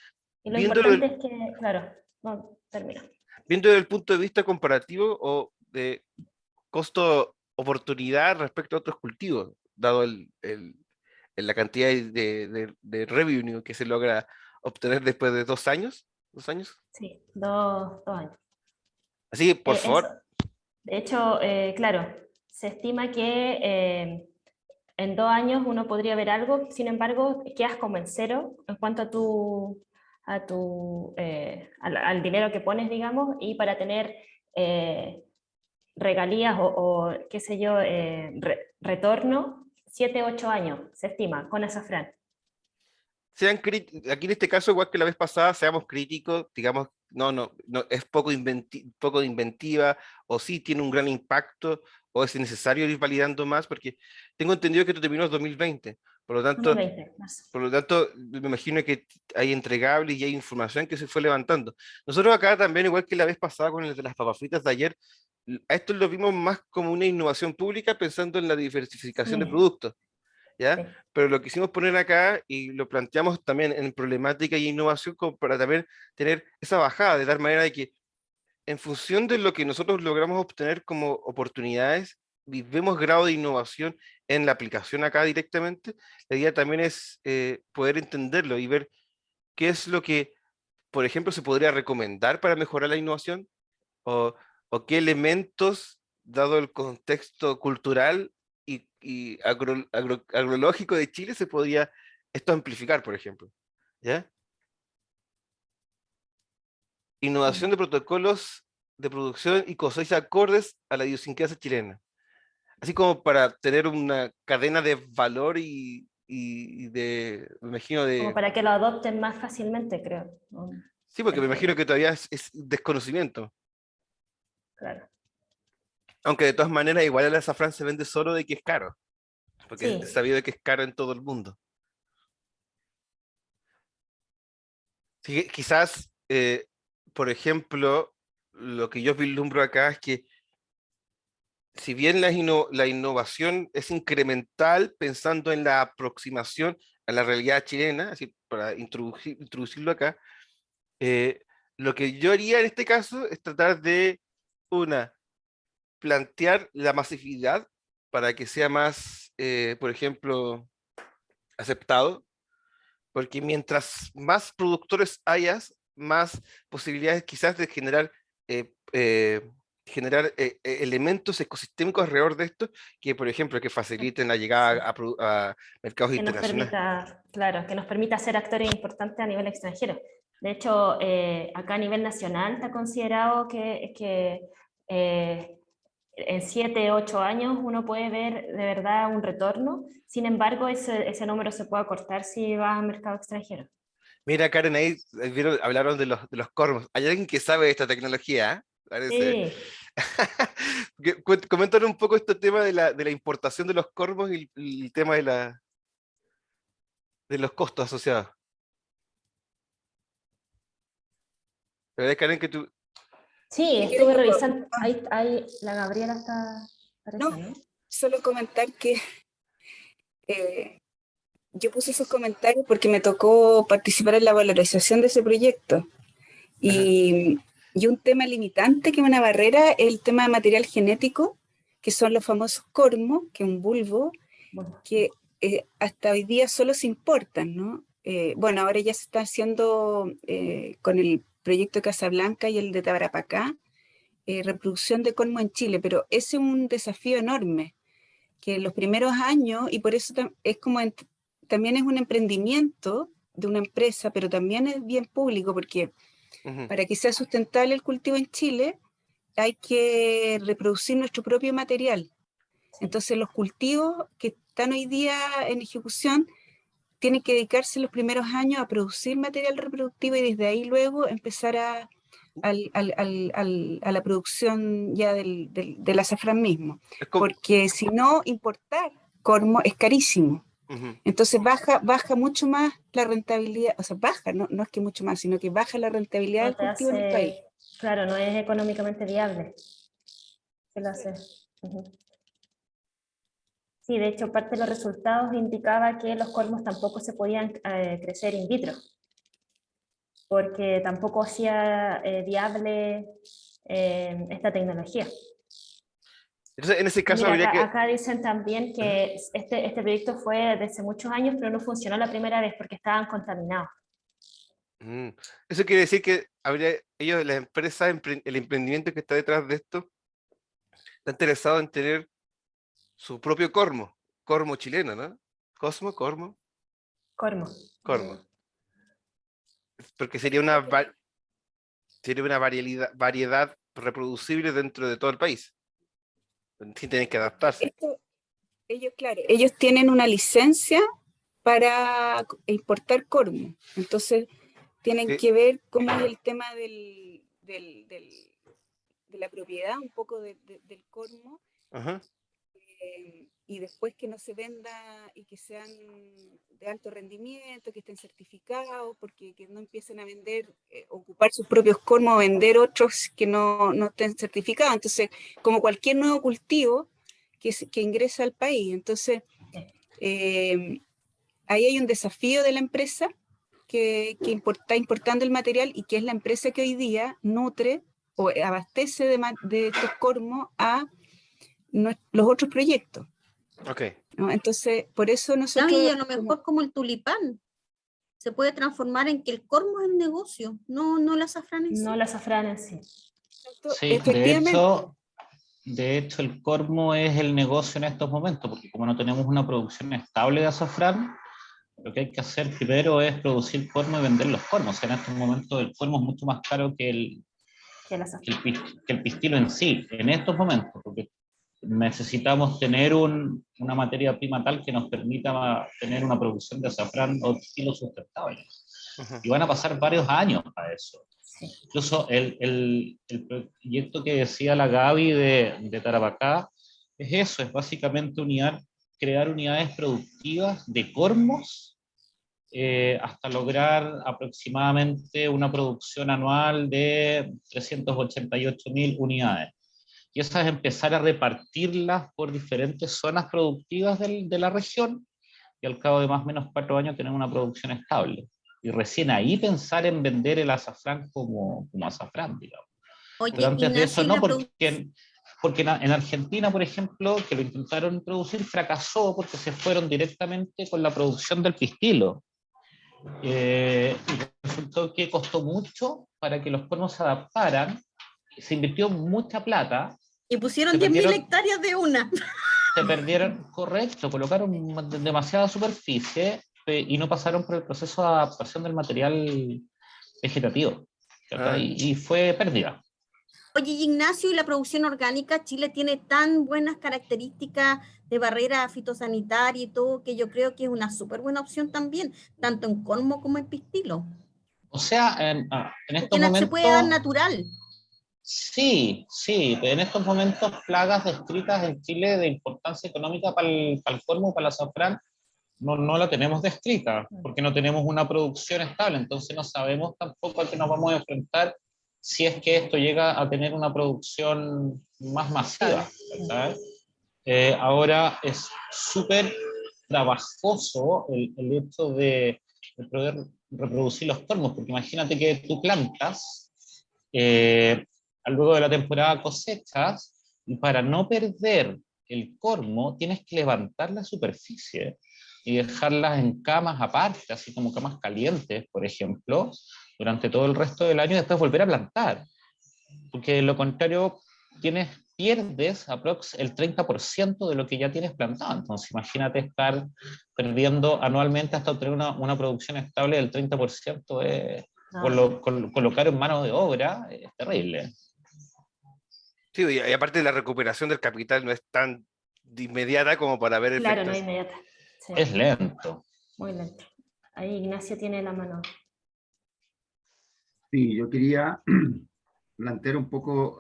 Y lo viéndolo, importante es que, claro, no, termino. viendo desde el punto de vista comparativo o de costo-oportunidad respecto a otros cultivos, dado la cantidad de revenue que se logra obtener después de 2 años. 2 años. Sí, 2 años. Así que, por Eso, favor, de hecho, claro, se estima que en 2 años uno podría ver algo, sin embargo, quedas como en cero en cuanto al dinero que pones, digamos, y para tener regalías o qué sé yo, retorno, 7, 8 años, se estima, con azafrán. aquí en este caso, igual que la vez pasada, seamos críticos, digamos, no, es poco de inventiva, o sí tiene un gran impacto, o es necesario ir validando más, porque tengo entendido que esto terminó en 2020, por lo tanto, 2020, marzo. me imagino que hay entregables y hay información que se fue levantando. Nosotros acá también, igual que la vez pasada con el de las papas fritas de ayer, a esto lo vimos más como una innovación pública pensando en la diversificación de Sí, productos. ¿Ya? sí. Pero lo quisimos poner acá y lo planteamos también en problemática y innovación como para también tener esa bajada, de tal manera de que en función de lo que nosotros logramos obtener como oportunidades, vemos grado de innovación en la aplicación acá directamente, la idea también es poder entenderlo y ver qué es lo que, por ejemplo, se podría recomendar para mejorar la innovación o, o qué elementos, dado el contexto cultural y agrológico de Chile, se podría esto amplificar, por ejemplo. ¿Ya? Innovación de protocolos de producción y cosecha acordes a la idiosincrasia chilena. Así como para tener una cadena de valor y me imagino Como de... para que lo adopten más fácilmente, creo. Sí, porque me imagino Entiendo, que todavía es desconocimiento. claro. Aunque de todas maneras, igual el azafrán se vende solo de que es caro, porque es Sí, sabido que es caro en todo el mundo. Sí, quizás, por ejemplo, lo que yo vislumbro acá es que si bien la innovación es incremental pensando en la aproximación a la realidad chilena, así para introducirlo acá, eh, lo que yo haría en este caso es tratar de, una, plantear la masividad para que sea más, por ejemplo, aceptado, porque mientras más productores hayas, más posibilidades quizás de eh, eh, generar elementos ecosistémicos alrededor de esto, que por ejemplo, que faciliten la llegada sí. a mercados Que nos internacionales. permita, claro, que nos permita ser actores importantes a nivel extranjero. De hecho, acá a nivel nacional está considerado que en 7, 8 años uno puede ver de verdad un retorno. Sin embargo, ese número se puede acortar si vas al mercado extranjero. Mira, Karen, ahí hablaron de los cormos. ¿Hay alguien que sabe de esta tecnología? Parece. Sí, Coméntanos un poco este tema de la importación de los cormos y el tema de los costos asociados. La verdad, Karen, que tú... sí, Si quieres estuve yo revisando. Ahí la Gabriela está, no, parece, ¿no? solo comentar que eh, yo puse esos comentarios porque me tocó participar en la valorización de ese proyecto. Ajá. Y un tema limitante, que es una barrera, es el tema de material genético, que son los famosos cormos, que es un bulbo, Bueno, que hasta hoy día solo se importan, ¿no? Bueno, ahora ya se está haciendo con el proyecto Casablanca y el de Tabarapacá, reproducción de cormo en Chile, pero ese es un desafío enorme, que en los primeros años, y por eso es como también es un emprendimiento de una empresa, pero también es bien público, porque Ujú. para que sea sustentable el cultivo en Chile, hay que reproducir nuestro propio material. sí. Entonces, los cultivos que están hoy día en ejecución tienen que dedicarse los primeros años a producir material reproductivo y desde ahí luego empezar a la producción ya del azafrán mismo. Es como, Porque si no, importar cormo es carísimo. ujú. Entonces baja mucho más la rentabilidad, o sea, baja, no es que mucho más, sino que baja la rentabilidad No del te cultivo en el país. hace, claro, no es económicamente viable. Se lo hace. Ujú. Sí, de hecho, parte de los resultados indicaba que los colmos tampoco se podían crecer in vitro, porque tampoco hacía viable esta tecnología. Entonces, en ese caso Mira, habría que... acá dicen también que este proyecto fue desde hace muchos años, pero no funcionó la primera vez porque estaban contaminados. Mm, Eso quiere decir que habría, ellos, la empresa, el emprendimiento que está detrás de esto, está interesado en tener su propio cormo chileno, ¿no? Cosmo, cormo, Cormo. cormo. Porque sería una variedad reproducible dentro de todo el país, sin tener que adaptarse. Ellos tienen una licencia para importar cormo, entonces tienen Sí, que ver cómo es el tema de la propiedad un poco del cormo, ajá, y después que no se venda y que sean de alto rendimiento, que estén certificados, porque que no empiecen a vender, ocupar sus propios cormos, vender otros que no estén certificados. Entonces, como cualquier nuevo cultivo que ingresa al país, entonces ahí hay un desafío de la empresa está importando el material y que es la empresa que hoy día nutre o abastece de estos cormos a los otros proyectos, ok. ¿no? Entonces, por eso No, y nosotros, a lo mejor como el tulipán, se puede transformar en que el cormo es el negocio, no el azafrán en No sí. la azafrán en sí. Sí, efectivamente, de hecho el cormo es el negocio en estos momentos, porque como no tenemos una producción estable de azafrán, lo que hay que hacer primero es producir cormo y vender los cormos. O sea, en estos momentos el cormo es mucho más caro Que la azafrán. que el pistilo en sí, en estos momentos, porque necesitamos tener una materia prima tal que nos permita tener una producción de azafrán o pistilo sustentable. Ujú. Y van a pasar varios años a eso. Sí. Incluso el proyecto que decía la Gaby de Tarapacá es eso, es básicamente crear unidades productivas de cormos hasta lograr aproximadamente una producción anual de 388.000 unidades. Y eso es empezar a repartirlas por diferentes zonas productivas de la región y al cabo de más o menos 4 años tener una producción estable. Y recién ahí pensar en vender el azafrán como azafrán, digamos. Pero Oye, antes de eso Ignacio, y no, la porque en Argentina, por ejemplo, que lo intentaron producir, fracasó porque se fueron directamente con la producción del pistilo. Y resultó que costó mucho para que los cormos se adaptaran, se invirtió mucha plata, y pusieron se 10.000 perdieron, hectáreas de una. correcto, colocaron demasiada superficie y no pasaron por el proceso de adaptación del material vegetativo. Ah, Y fue pérdida. Oye, Ignacio, y la producción orgánica, Chile tiene tan buenas características de barrera fitosanitaria y todo, que yo creo que es una súper buena opción también, tanto en cormo como en pistilo. O sea, en estos Porque se puede dar momentos, natural. sí, en estos momentos plagas descritas en Chile de importancia económica para el cormo, para el azafrán, no la tenemos descrita, porque no tenemos una producción estable, entonces no sabemos tampoco a qué nos vamos a enfrentar si es que esto llega a tener una producción más masiva, ¿sabes? Ahora es súper trabajoso el hecho de poder reproducir los cormos, porque imagínate que tú plantas, eh, luego de la temporada cosechas, y para no perder el cormo tienes que levantar la superficie y dejarlas en camas aparte, así como camas calientes, por ejemplo, durante todo el resto del año y después volver a plantar. Porque de lo contrario pierdes aprox el 30% de lo que ya tienes plantado. Entonces imagínate estar perdiendo anualmente hasta obtener una producción estable del 30% colocar en mano de obra es terrible. sí, y aparte la recuperación del capital no es tan de inmediata como para ver Claro, no efectos. inmediata. Sí, Es lento. muy lento. Ahí Ignacio tiene la mano. Sí, yo quería plantear un poco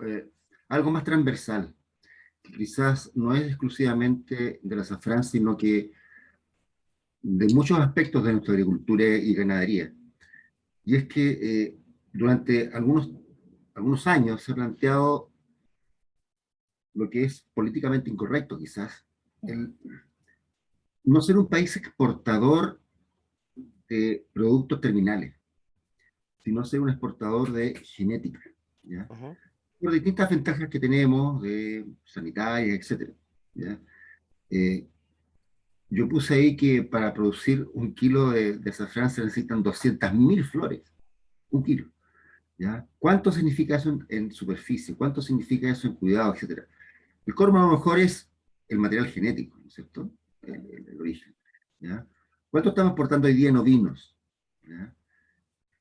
algo más transversal, que quizás no es exclusivamente del azafrán, sino que de muchos aspectos de nuestra agricultura y ganadería. Y es que durante algunos años se ha planteado lo que es políticamente incorrecto, quizás, el no ser un país exportador de productos terminales, sino ser un exportador de genética, ¿ya? Ujú. Por distintas ventajas que tenemos, de sanitarias, etcétera, ¿ya? Eh, yo puse ahí que para producir un kilo de azafrán se necesitan 200.000 flores, un kilo, ¿ya? ¿Cuánto significa eso en superficie? ¿Cuánto significa eso en cuidado, etcétera? El colmo a lo mejor es el material genético, ¿no es cierto? El origen, ¿ya? ¿Cuánto estamos exportando hoy día en ovinos? ¿Ya?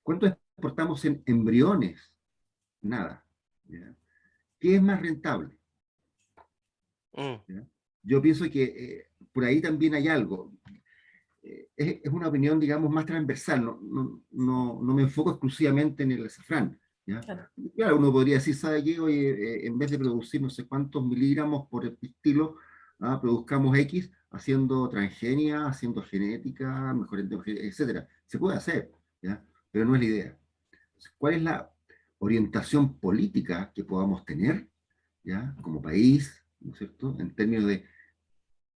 ¿Cuánto exportamos en embriones? Nada, ¿ya? ¿Qué es más rentable? Mm, ¿Ya? Yo pienso que por ahí también hay algo. Es una opinión, digamos, más transversal. No me enfoco exclusivamente en el azafrán, ¿ya? Claro. Claro, uno podría decir, ¿sabe qué? Oye, en vez de producir no sé cuántos miligramos por estilo, produzcamos X haciendo transgenia, haciendo genética, mejorando, etcétera. Se puede hacer, ¿ya? Pero no es la idea. Entonces, ¿cuál es la orientación política que podamos tener, ¿ya? Como país, ¿no es cierto? En términos de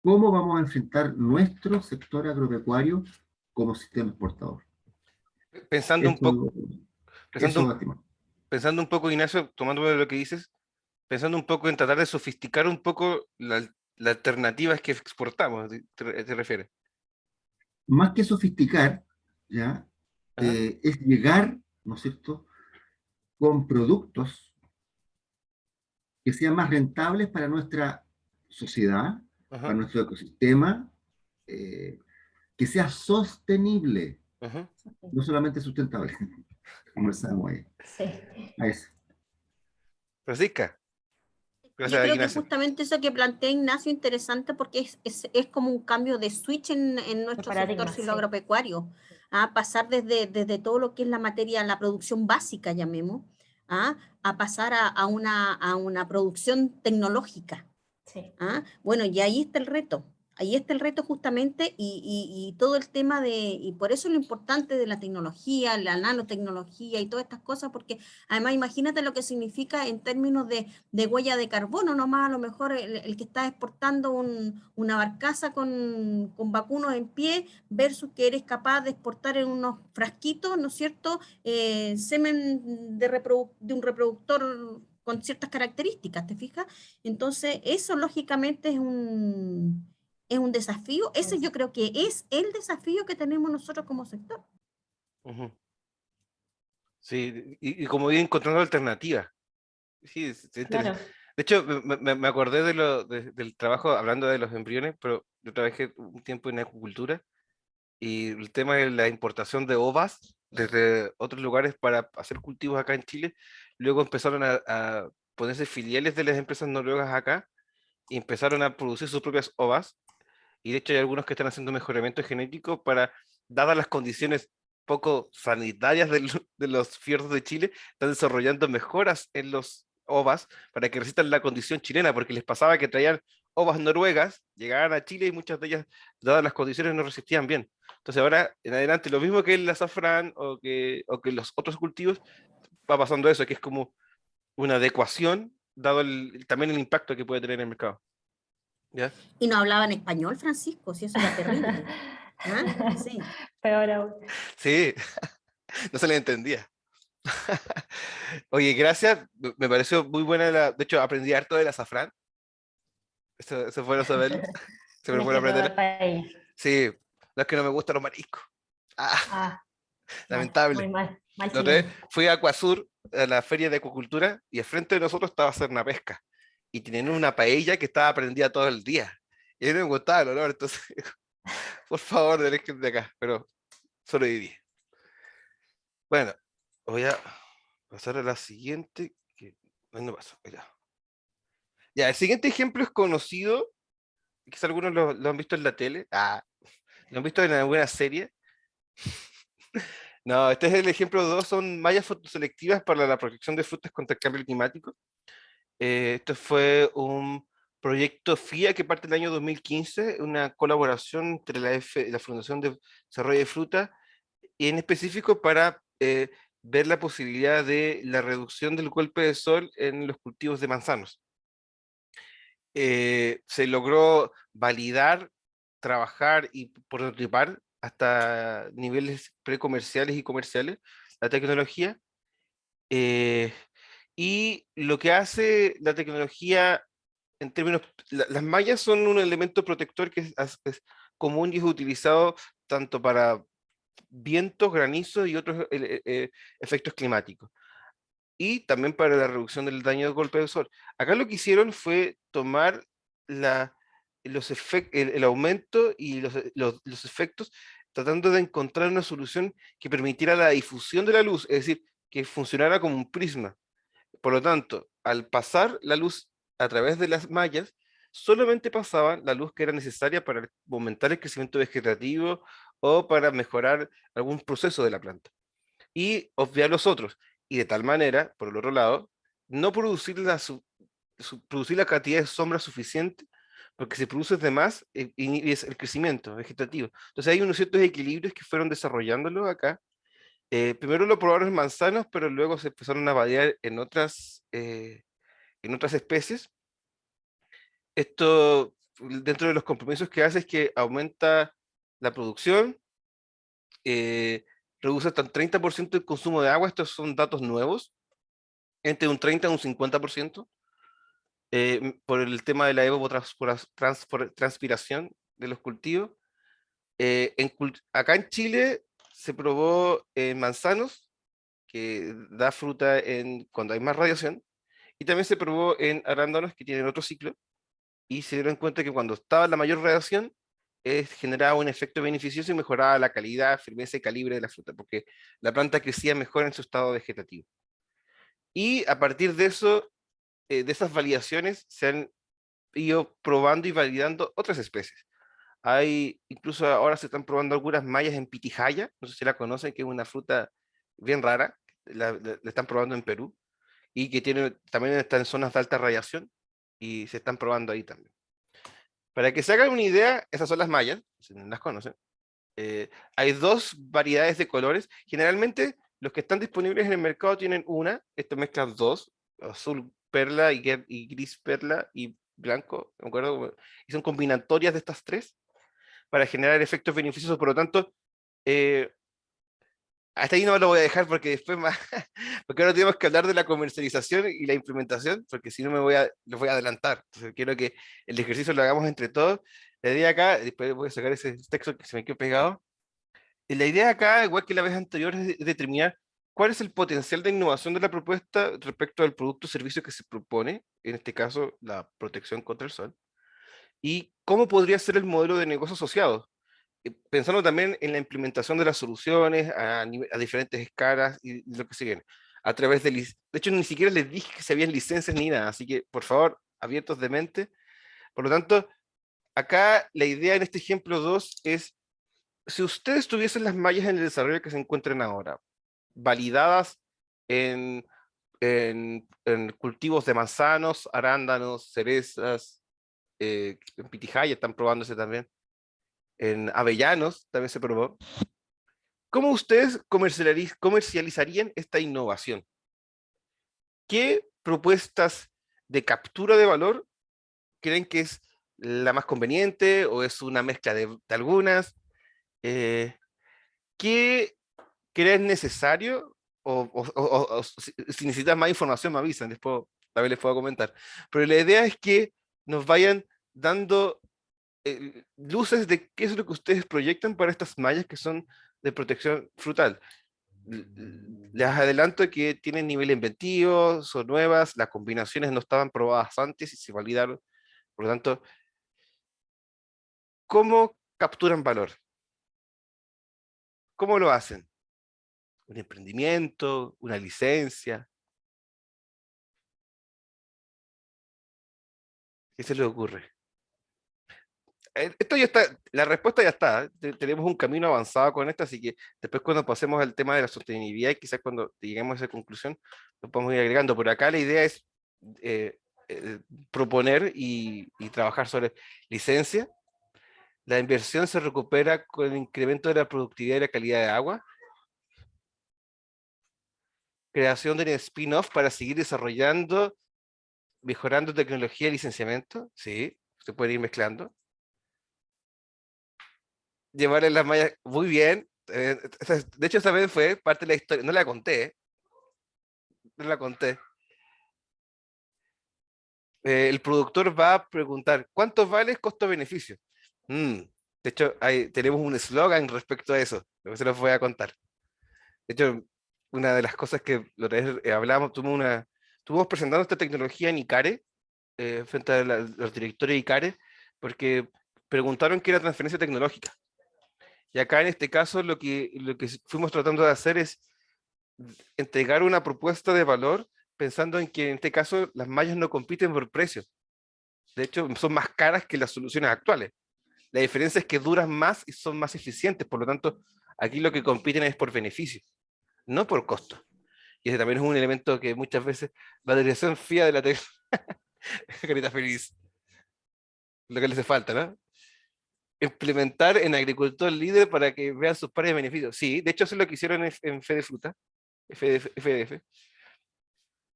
cómo vamos a enfrentar nuestro sector agropecuario como sistema exportador. Pensando un poco, Eso, pensando, eso, un- Básicamente. pensando un poco, Ignacio, tomándome de lo que dices, pensando un poco en tratar de sofisticar un poco las alternativas que exportamos, ¿te refieres? Más que sofisticar, ¿ya? Ajá, Es llegar, ¿no es cierto?, con productos que sean más rentables para nuestra sociedad, para ajá, nuestro ecosistema, eh, que sea sostenible, ajá. no solamente sustentable. Conversamos ahí. Sí, A eso. Francisca, Yo gracias, creo que Ignacio. justamente eso que plantea Ignacio interesante porque es como un cambio de switch en de nuestro sector paradigma, sí. filoagropecuario, a pasar desde todo lo que es la materia, la producción básica, llamemos, ¿ah? A pasar a una producción tecnológica. Sí. ¿Ah? Bueno, y ahí está el reto. Ahí está el reto justamente y todo el tema y por eso lo importante de la tecnología, la nanotecnología y todas estas cosas, porque además imagínate lo que significa en términos de huella de carbono, nomás a lo mejor el que está exportando una barcaza con vacunos en pie versus que eres capaz de exportar en unos frasquitos, ¿no es cierto? Semen de un reproductor con ciertas características, ¿te fijas? Entonces, eso lógicamente es un desafío. Ese yo creo que es el desafío que tenemos nosotros como sector. Ujú. Sí, y como ir encontrando alternativas. Sí, es interesante. Claro. De hecho, me acordé del trabajo hablando de los embriones, pero yo trabajé un tiempo en acuicultura y el tema de la importación de ovas desde otros lugares para hacer cultivos acá en Chile, luego empezaron a ponerse filiales de las empresas noruegas acá y empezaron a producir sus propias ovas y de hecho hay algunos que están haciendo mejoramiento genético para, dadas las condiciones poco sanitarias de los fiordos de Chile, están desarrollando mejoras en los ovas para que resistan la condición chilena, porque les pasaba que traían ovas noruegas, llegaban a Chile y muchas de ellas, dadas las condiciones, no resistían bien. Entonces ahora en adelante, lo mismo que el azafrán o que los otros cultivos, va pasando eso, que es como una adecuación, dado también el impacto que puede tener en el mercado. ¿Ya? Y no hablaban español, Francisco, si eso era terrible. ¿Ah? Sí. Peor aún. Sí, no se le entendía. Oye, gracias. Me pareció muy buena De hecho, aprendí harto del azafrán. Eso fue bueno saberlo. Siempre Tienes fue bueno que probar aprender. paella. Sí, no es que no me gustan los mariscos. Ah, Ah, mal, muy lamentable. mal. Mal La otra vez chileno. fui a Acuasur, a la feria de acuicultura, y al frente de nosotros estaba hacer una pesca. Y tenían una paella que estaba prendida todo el día. Y a mí no me gustaba el olor, entonces, por favor, tenés que ir de acá. Pero sobreviví. Bueno, voy a pasar a la siguiente. No pasó, ya. Ya, el siguiente ejemplo es conocido, quizás algunos lo han visto en la tele, lo han visto en alguna serie, No, este es el ejemplo 2, son mallas fotoselectivas para la protección de frutas contra el cambio climático. Esto fue un proyecto FIA que parte del año 2015, una colaboración entre la Fundación de Desarrollo de Fruta, y en específico para ver la posibilidad de la reducción del golpe de sol en los cultivos de manzanos. Se logró validar, trabajar y prototipar hasta niveles precomerciales y comerciales la tecnología. eh, y lo que hace la tecnología en términos, las mallas son un elemento protector que es común y es utilizado tanto para vientos, granizo y otros efectos climáticos, y también para la reducción del daño del golpe del sol. Acá lo que hicieron fue tomar el aumento y los efectos, tratando de encontrar una solución que permitiera la difusión de la luz, es decir, que funcionara como un prisma. Por lo tanto, al pasar la luz a través de las mallas, solamente pasaba la luz que era necesaria para aumentar el crecimiento vegetativo o para mejorar algún proceso de la planta, y obviar los otros. Y de tal manera, por el otro lado, no producir producir la cantidad de sombra suficiente, porque si produces de más, inhibes el crecimiento vegetativo. Entonces hay unos ciertos equilibrios que fueron desarrollándolo acá. Primero lo probaron en manzanos, pero luego se empezaron a variar en otras especies. Esto, dentro de los compromisos que hace, es que aumenta la producción, eh, reduce hasta el 30% el consumo de agua. Estos son datos nuevos, entre un 30 y un 50%, por el tema de la evapotranspiración de los cultivos. Acá en Chile se probó en manzanos, que da fruta cuando hay más radiación, y también se probó en arándanos, que tienen otro ciclo, y se dieron cuenta que cuando estaba la mayor radiación, generaba un efecto beneficioso y mejoraba la calidad, firmeza y calibre de la fruta, porque la planta crecía mejor en su estado vegetativo. Y a partir de eso, de esas validaciones, se han ido probando y validando otras especies. Incluso ahora se están probando algunas mallas en pitihaya, no sé si la conocen, que es una fruta bien rara, la están probando en Perú, y que también está en zonas de alta radiación, y se están probando ahí también. Para que se hagan una idea, esas son las mallas, si no las conocen. Hay dos variedades de colores. Generalmente los que están disponibles en el mercado tienen una, esto mezclan dos, azul perla y gris perla y blanco, ¿me acuerdo? Y son combinatorias de estas tres para generar efectos beneficiosos. Por lo tanto, eh, hasta ahí no lo voy a dejar, porque después más, porque ahora tenemos que hablar de la comercialización y la implementación, porque si no los voy a adelantar. Entonces quiero que el ejercicio lo hagamos entre todos. La idea acá, después voy a sacar ese texto que se me quedó pegado. Y la idea acá, igual que la vez anterior, es determinar cuál es el potencial de innovación de la propuesta respecto al producto o servicio que se propone, en este caso la protección contra el sol, y cómo podría ser el modelo de negocio asociado, pensando también en la implementación de las soluciones a diferentes escalas y lo que se viene. A través de hecho, ni siquiera les dije que se habían licencias ni nada, así que por favor, abiertos de mente. Por lo tanto, acá la idea en este ejemplo 2 es: si ustedes tuviesen las mallas en el desarrollo que se encuentran ahora, validadas en, en cultivos de manzanos, arándanos, cerezas, en pitihaya están probándose también, en avellanos también se probó, ¿cómo ustedes comercializarían esta innovación? ¿Qué propuestas de captura de valor creen que es la más conveniente, o es una mezcla de algunas? Eh, ¿Qué creen necesario? O si necesitas más información, me avisan, después tal les puedo comentar. Pero la idea es que nos vayan dando luces de qué es lo que ustedes proyectan para estas mallas que son de protección frutal. Les adelanto que tienen nivel inventivo, son nuevas, las combinaciones no estaban probadas antes y se validaron. Por lo tanto, ¿cómo capturan valor? ¿Cómo lo hacen? ¿Un emprendimiento? ¿Una licencia? ¿Qué se les ocurre? Esto ya está, la respuesta ya está. Tenemos un camino avanzado con esto, así que después cuando pasemos al tema de la sostenibilidad, quizás cuando lleguemos a esa conclusión, lo podemos ir agregando. Por acá la idea es eh, proponer y trabajar sobre licencia. La inversión se recupera con el incremento de la productividad y la calidad de agua. Creación de un spin-off para seguir desarrollando, mejorando tecnología y licenciamiento. Sí, se puede ir mezclando. Llevarle las mallas, muy bien. De hecho, esa vez fue parte de la historia, no la conté, no la conté. El productor va a preguntar, ¿cuánto vale costo-beneficio? De hecho, tenemos un eslogan respecto a eso, lo que se los voy a contar. De hecho, una de las cosas que lo hablamos, estuvimos presentando esta tecnología en ICARE, frente a los directores de ICARE, porque preguntaron qué era transferencia tecnológica. Y acá en este caso lo que fuimos tratando de hacer es entregar una propuesta de valor pensando en que en este caso las mallas no compiten por precio. De hecho, son más caras que las soluciones actuales. La diferencia es que duran más y son más eficientes. Por lo tanto, aquí lo que compiten es por beneficio, no por costo. Y ese también es un elemento que muchas veces la dirección fía de la tecnología. Carita feliz. Lo que le hace falta, ¿no? Implementar en agricultor líder para que vean sus pares de beneficios. Sí, de hecho eso es lo que hicieron en Fede Fruta, FDF.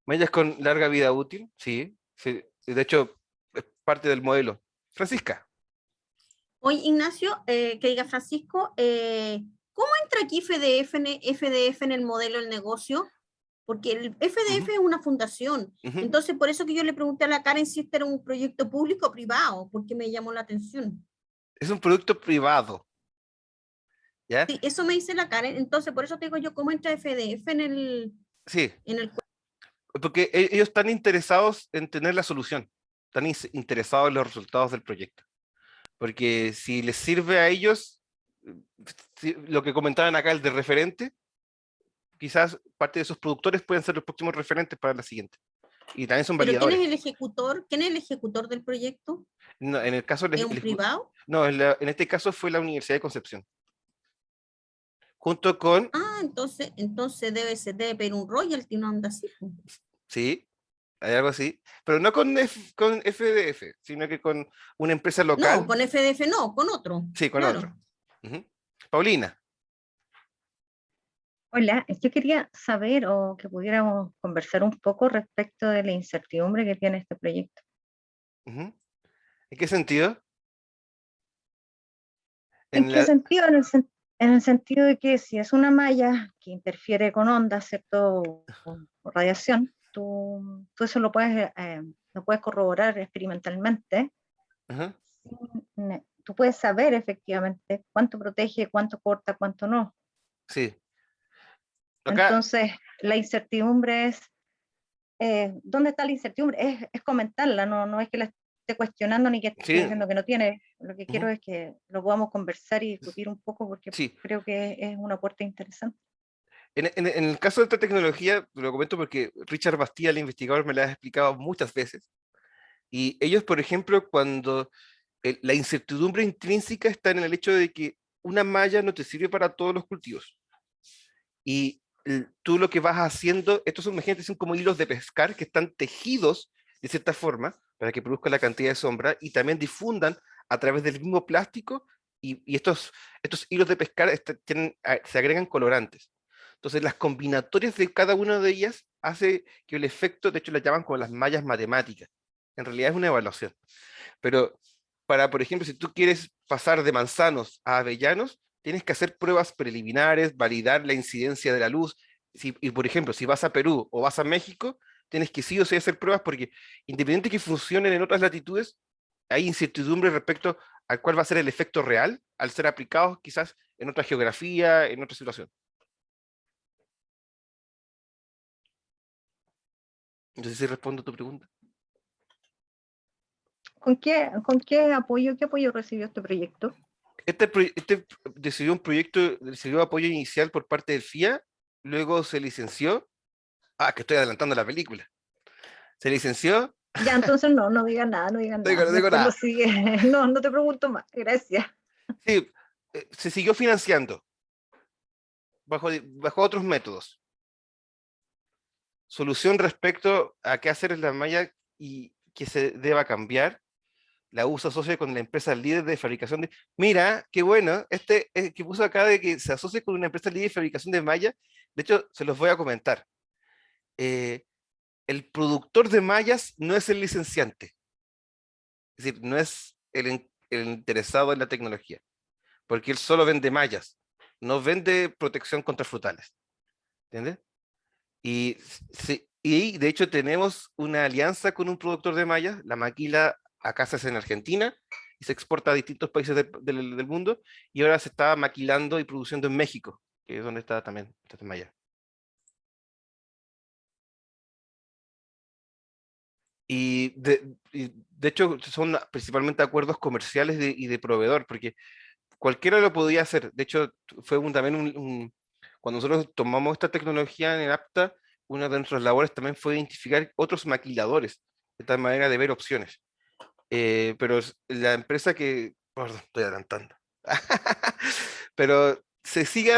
Mallas con larga vida útil, sí, sí. De hecho, es parte del modelo. Francisca. Oye, Ignacio, que diga Francisco, ¿cómo entra aquí FDF en el modelo del negocio? Porque el FDF es una fundación. Entonces, por eso que yo le pregunté a la Karen si este era un proyecto público o privado, porque me llamó la atención. Es un producto privado. ¿Ya? Sí, eso me dice la Karen. Entonces, por eso te digo yo, ¿cómo entra FDF Sí, en el porque ellos están interesados en tener la solución, están interesados en los resultados del proyecto. Porque si les sirve a ellos, lo que comentaban acá, el de referente, quizás parte de esos productores pueden ser los próximos referentes para la siguiente. Y también son ¿Pero quién validadores. es el ejecutor? ¿Quién es el ejecutor del proyecto? No, en el caso ¿Es un privado? no, en este caso fue la Universidad de Concepción. Junto con, Ah, entonces debe pedir un royalty, una onda así. Pues. sí, hay algo así, pero no con FDF, sino que con una empresa No, local. con FDF no, con otro. Sí, con claro. otro. Ujú. Paulina. Hola, yo quería saber o que pudiéramos conversar un poco respecto de la incertidumbre que tiene este proyecto. Ujú. ¿En qué sentido? ¿En qué sentido? En el sentido de que si es una malla que interfiere con ondas, ¿cierto? O radiación, tú eso lo puedes corroborar experimentalmente. Ajá. Tú puedes saber efectivamente cuánto protege, cuánto corta, cuánto no. Sí. Acá, Entonces, la incertidumbre es, ¿dónde está la incertidumbre? Es comentarla, no es que la esté cuestionando ni que esté sí, diciendo que no tiene. Lo que quiero ujú, es que lo podamos conversar y discutir un poco porque sí. creo que es una puerta interesante. En el caso de esta tecnología, lo comento porque Richard Bastía, el investigador, me la ha explicado muchas veces. Y ellos, por ejemplo, cuando la incertidumbre intrínseca está en el hecho de que una malla no te sirve para todos los cultivos. Y tú lo que vas haciendo, estos son, imagínate, son como hilos de pescar que están tejidos de cierta forma para que produzcan la cantidad de sombra y también difundan a través del mismo plástico y estos hilos de pescar se agregan colorantes. Entonces las combinatorias de cada una de ellas hace que el efecto, de hecho las llaman como las mallas matemáticas. En realidad es una evaluación. Pero para, por ejemplo, si tú quieres pasar de manzanos a avellanos, tienes que hacer pruebas preliminares, validar la incidencia de la luz. Y, por ejemplo, si vas a Perú o vas a México, tienes que sí o sí hacer pruebas porque independiente que funcionen en otras latitudes, hay incertidumbre respecto al cuál va a ser el efecto real al ser aplicados quizás en otra geografía, en otra situación. No sé si respondo a tu pregunta. ¿Con qué apoyo recibió este proyecto? Este recibió apoyo inicial por parte del FIA, luego se licenció. Ah, que estoy adelantando la película. Se licenció Ya, entonces no digan nada, no digan No digo- nada. no digo Mejor nada. lo sigue. No te pregunto más. Gracias. Sí, se siguió financiando bajo otros métodos. Solución respecto a qué hacer en la malla y que se deba cambiar. La USA asocia con la empresa líder de fabricación de... Mira, qué bueno, que puso acá de que se asocie con una empresa líder de fabricación de malla. De hecho, se los voy a comentar. Eh, el productor de mallas no es el licenciante. Es decir, no es el interesado en la tecnología. Porque él solo vende mallas. No vende protección contra frutales. ¿Entiendes? Y de hecho tenemos una alianza con un productor de mallas, la maquila acá se hace en Argentina y se exporta a distintos países del mundo, y ahora se está maquilando y produciendo en México, que es donde está también esta malla. Y de hecho son principalmente acuerdos comerciales y de proveedor, porque cualquiera lo podía hacer. De hecho, fue también cuando nosotros tomamos esta tecnología en APTA, una de nuestras labores también fue identificar otros maquiladores, de tal manera de ver opciones. Pero la empresa perdón, estoy adelantando. Pero se sigue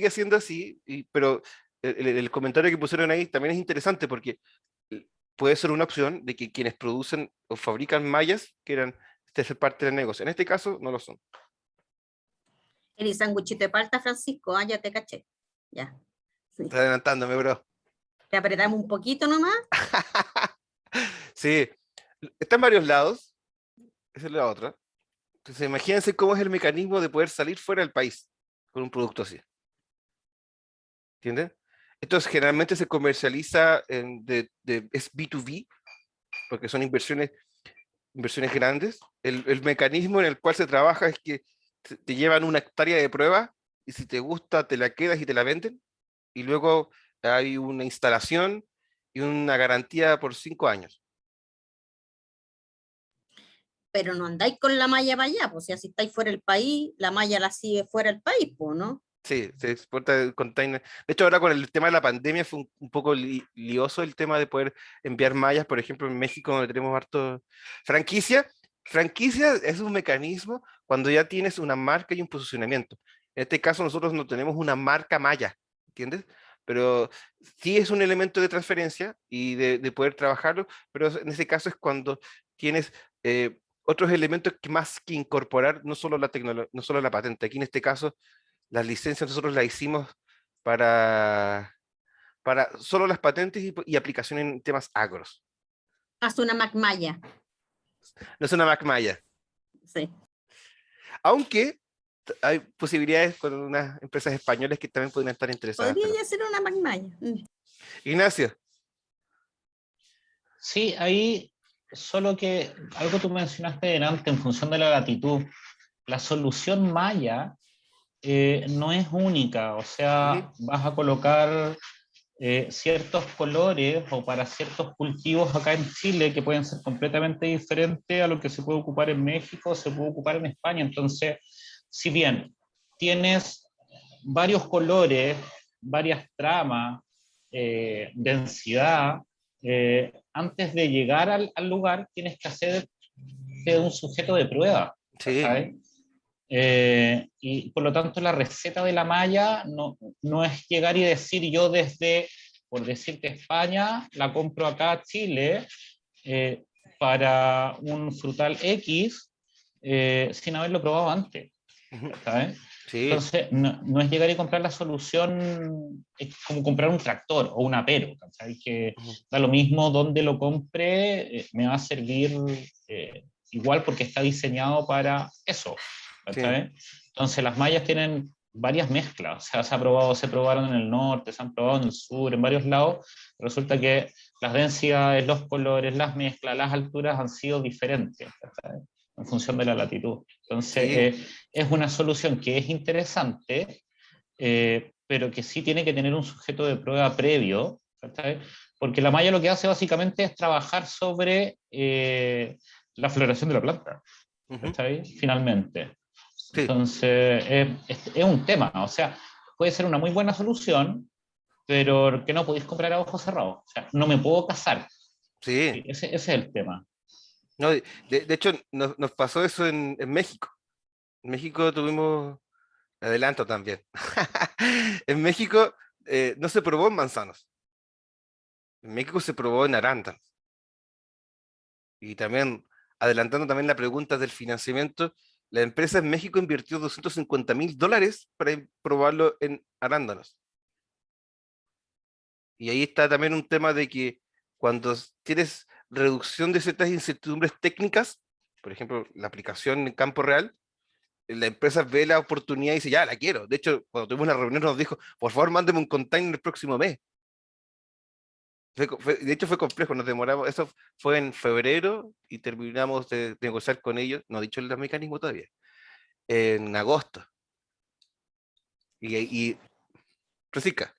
haciendo así, pero el comentario que pusieron ahí también es interesante porque puede ser una opción de que quienes producen o fabrican mallas quieran ser parte del negocio. En este caso, no lo son. El sanguchito de palta, Francisco, ya te caché. Ya. Sí. Estoy adelantándome, bro. Te apretamos un poquito nomás. Sí, está en varios lados. Esa es la otra. Entonces, imagínense cómo es el mecanismo de poder salir fuera del país con un producto así. ¿Entienden? Entonces, generalmente se comercializa es B2B, porque son inversiones grandes. El mecanismo en el cual se trabaja es que te llevan una hectárea de prueba y si te gusta te la quedas y te la venden. Y luego hay una instalación y una garantía por 5 años. Pero no andáis con la malla para allá, pues si así estáis fuera del país, la malla la sigue fuera del país, pues, ¿no? Sí, se exporta el container. De hecho, ahora con el tema de la pandemia fue un poco lioso el tema de poder enviar mallas, por ejemplo, en México, donde tenemos harto franquicia. Franquicia es un mecanismo cuando ya tienes una marca y un posicionamiento. En este caso, nosotros no tenemos una marca malla, ¿entiendes? Pero sí es un elemento de transferencia y de poder trabajarlo, pero en ese caso es cuando tienes otros elementos que más que incorporar, no solo la tecnología, no solo la patente. Aquí en este caso las licencias nosotros las hicimos para solo las patentes y aplicación en temas agros. Haz una MacMaya. No es una MacMaya. Sí. Aunque hay posibilidades con unas empresas españolas que también podrían estar interesadas. Podría ya ser una MacMaya. Ignacio. Sí, ahí solo que algo tú mencionaste delante en función de la latitud. La solución maya no es única, o sea, vas a colocar ciertos colores o para ciertos cultivos acá en Chile que pueden ser completamente diferentes a lo que se puede ocupar en México, se puede ocupar en España. Entonces, si bien tienes varios colores, varias tramas, densidad, antes de llegar al lugar tienes que hacer un sujeto de prueba. Sí. ¿Sabes? Y por lo tanto la receta de la malla no es llegar y decir yo desde, por decirte España, la compro acá a Chile para un frutal X sin haberlo probado antes. ¿Sabes? Sí. Entonces no es llegar y comprar la solución, es como comprar un tractor o un apero, ¿sabes? Que da lo mismo donde lo compre, me va a servir igual porque está diseñado para eso. Sí. Entonces las mallas tienen varias mezclas, o sea, se probaron en el norte, se han probado en el sur, en varios lados. Resulta que las densidades, los colores, las mezclas, las alturas han sido diferentes, ¿sabes? En función de la latitud. Entonces es una solución que es interesante, pero que sí tiene que tener un sujeto de prueba previo, ¿sabes? Porque la malla lo que hace básicamente es trabajar sobre la floración de la planta, ¿sabes? Finalmente. Sí. Entonces, es un tema, o sea, puede ser una muy buena solución, pero que no podéis comprar a ojos cerrados. O sea, no me puedo casar Sí. Ese es el tema. No, de hecho, nos pasó eso en México. En México tuvimos, adelanto también. En México no se probó en manzanos. En México se probó en arándanos. Y también, adelantando también la pregunta del financiamiento, la empresa en México invirtió $250,000 para probarlo en arándanos. Y ahí está también un tema de que cuando tienes reducción de ciertas incertidumbres técnicas, por ejemplo, la aplicación en campo real, la empresa ve la oportunidad y dice, ya, la quiero. De hecho, cuando tuvimos la reunión nos dijo, por favor, mándeme un container el próximo mes. De hecho, fue complejo, nos demoramos, eso fue en febrero y terminamos de negociar con ellos, no he dicho el mecanismo todavía, en agosto. Y Francisca,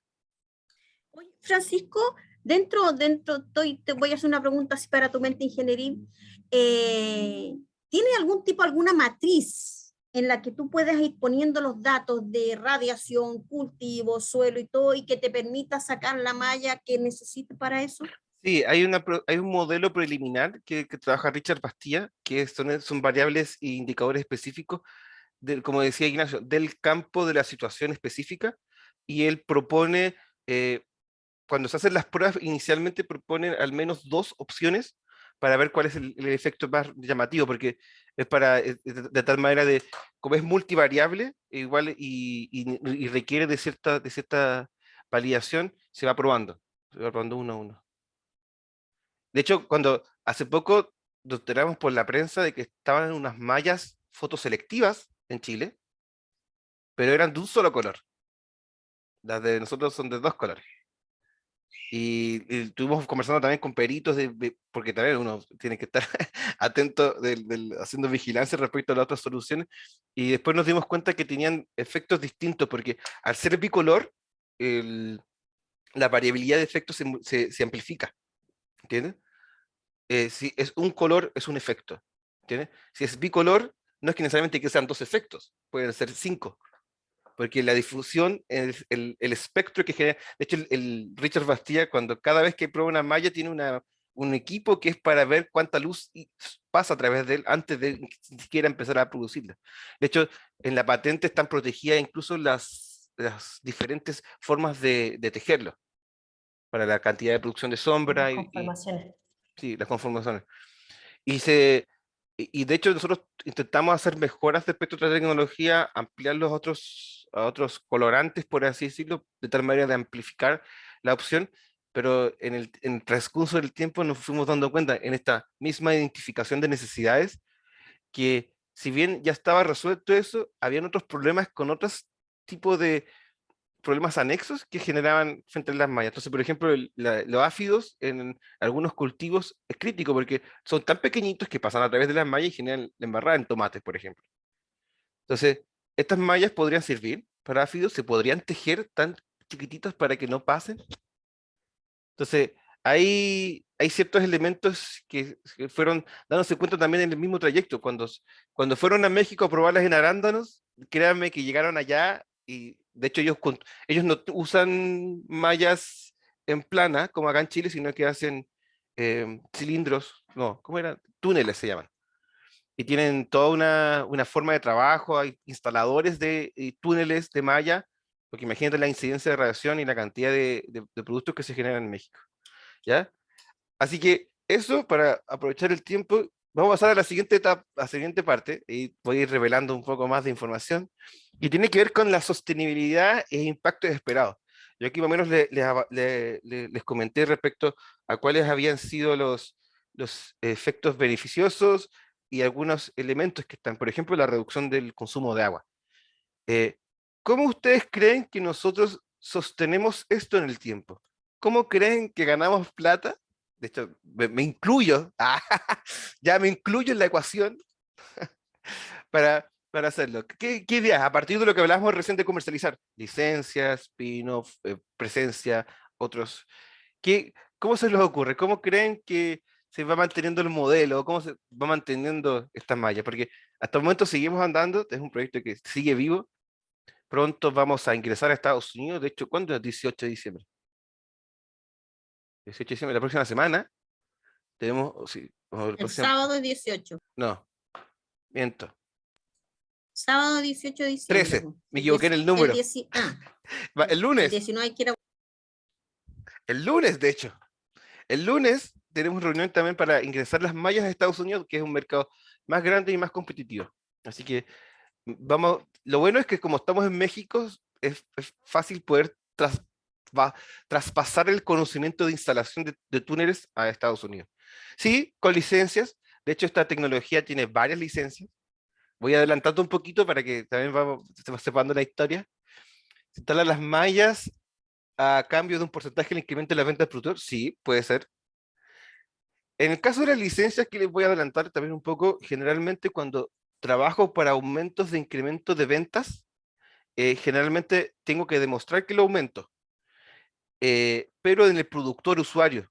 Oye, Francisco, te voy a hacer una pregunta así para tu mente ingenieril. ¿Tiene alguna matriz en la que tú puedas ir poniendo los datos de radiación, cultivo, suelo y todo, y que te permita sacar la malla que necesites para eso? sí, hay un modelo preliminar que trabaja Richard Bastía, que son variables e indicadores específicos, como decía Ignacio, del campo de la situación específica, y él propone, cuando se hacen las pruebas, inicialmente proponen al menos dos opciones para ver cuál es el efecto más llamativo, porque es de tal manera como es multivariable, igual y requiere de cierta validación, se va probando uno a uno. De hecho, cuando hace poco nos enteramos por la prensa de que estaban unas mallas fotoselectivas en Chile, pero eran de un solo color. Las de nosotros son de dos colores. Y estuvimos conversando también con peritos, porque también uno tiene que estar atento haciendo vigilancia respecto a las otras soluciones. Y después nos dimos cuenta que tenían efectos distintos, porque al ser bicolor, la variabilidad de efectos se amplifica. ¿Entiendes? Si es un color, es un efecto. ¿Entiendes? Si es bicolor, no es que necesariamente que sean dos efectos, pueden ser 5, porque la difusión, el espectro que genera, de hecho el Richard Bastía, cada vez que prueba una malla, tiene un equipo que es para ver cuánta luz pasa a través de él antes de ni siquiera empezar a producirla. De hecho, en la patente están protegidas incluso las diferentes formas de tejerlo, para la cantidad de producción de sombra Las conformaciones. sí, las conformaciones. Y de hecho nosotros intentamos hacer mejoras respecto a otra tecnología, ampliar a otros colorantes, por así decirlo, de tal manera de amplificar la opción, pero en el transcurso del tiempo nos fuimos dando cuenta en esta misma identificación de necesidades que si bien ya estaba resuelto eso, habían otros problemas con otros tipos de problemas anexos que generaban frente a las mallas. Entonces, por ejemplo, los áfidos en algunos cultivos es crítico porque son tan pequeñitos que pasan a través de las mallas y generan la embarrada en tomates, por ejemplo. Entonces, estas mallas podrían servir para áfidos, se podrían tejer tan chiquititas para que no pasen. Entonces, hay ciertos elementos que fueron dándose cuenta también en el mismo trayecto. Cuando fueron a México a probarlas en arándanos, créanme que llegaron allá y de hecho ellos no usan mallas en plana, como acá en Chile, sino que hacen cilindros, no, ¿cómo eran? Túneles se llaman. Y tienen toda una forma de trabajo, hay instaladores de túneles de malla, porque imagínate la incidencia de radiación y la cantidad de productos que se generan en México. ¿Ya? Así que eso, para aprovechar el tiempo, vamos a pasar a la siguiente etapa, a la siguiente parte, y voy a ir revelando un poco más de información, y tiene que ver con la sostenibilidad e impactos esperados. Yo aquí más o menos les comenté respecto a cuáles habían sido los efectos beneficiosos y algunos elementos que están, por ejemplo, la reducción del consumo de agua. Eh, ¿Cómo ustedes creen que nosotros sostenemos esto en el tiempo? ¿Cómo creen que ganamos plata? De hecho, me incluyo, ya me incluyo en la ecuación para hacerlo. ¿Qué ideas? A partir de lo que hablábamos recién de comercializar, licencias, spin-off, presencia, otros. ¿Cómo se les ocurre? ¿Cómo creen que se va manteniendo el modelo? ¿Cómo se va manteniendo esta malla? Porque hasta el momento seguimos andando, es un proyecto que sigue vivo. Pronto vamos a ingresar a Estados Unidos. De hecho, ¿cuándo es? 18 de diciembre. 18 de diciembre, la próxima semana. Tenemos, sí, vamos a ver, El próximo- sábado 18. no, miento. Sábado 18 de diciembre. 13, po. me equivoqué en el número. El El lunes, 19 hay que ir a... de hecho. El lunes tenemos reunión también para ingresar las mallas a Estados Unidos, que es un mercado más grande y más competitivo. Así que vamos, lo bueno es que como estamos en México, es fácil poder traspasar el conocimiento de instalación de túneles a Estados Unidos. Sí, con licencias. De hecho, esta tecnología tiene varias licencias. Voy adelantando un poquito para que también se va separando la historia. ¿Se instalan las mallas a cambio de un porcentaje del incremento de la venta del productor? Sí, puede ser. En el caso de las licencias, que les voy a adelantar también un poco, generalmente cuando trabajo para aumentos de incremento de ventas, generalmente tengo que demostrar que lo aumento, pero en el productor usuario.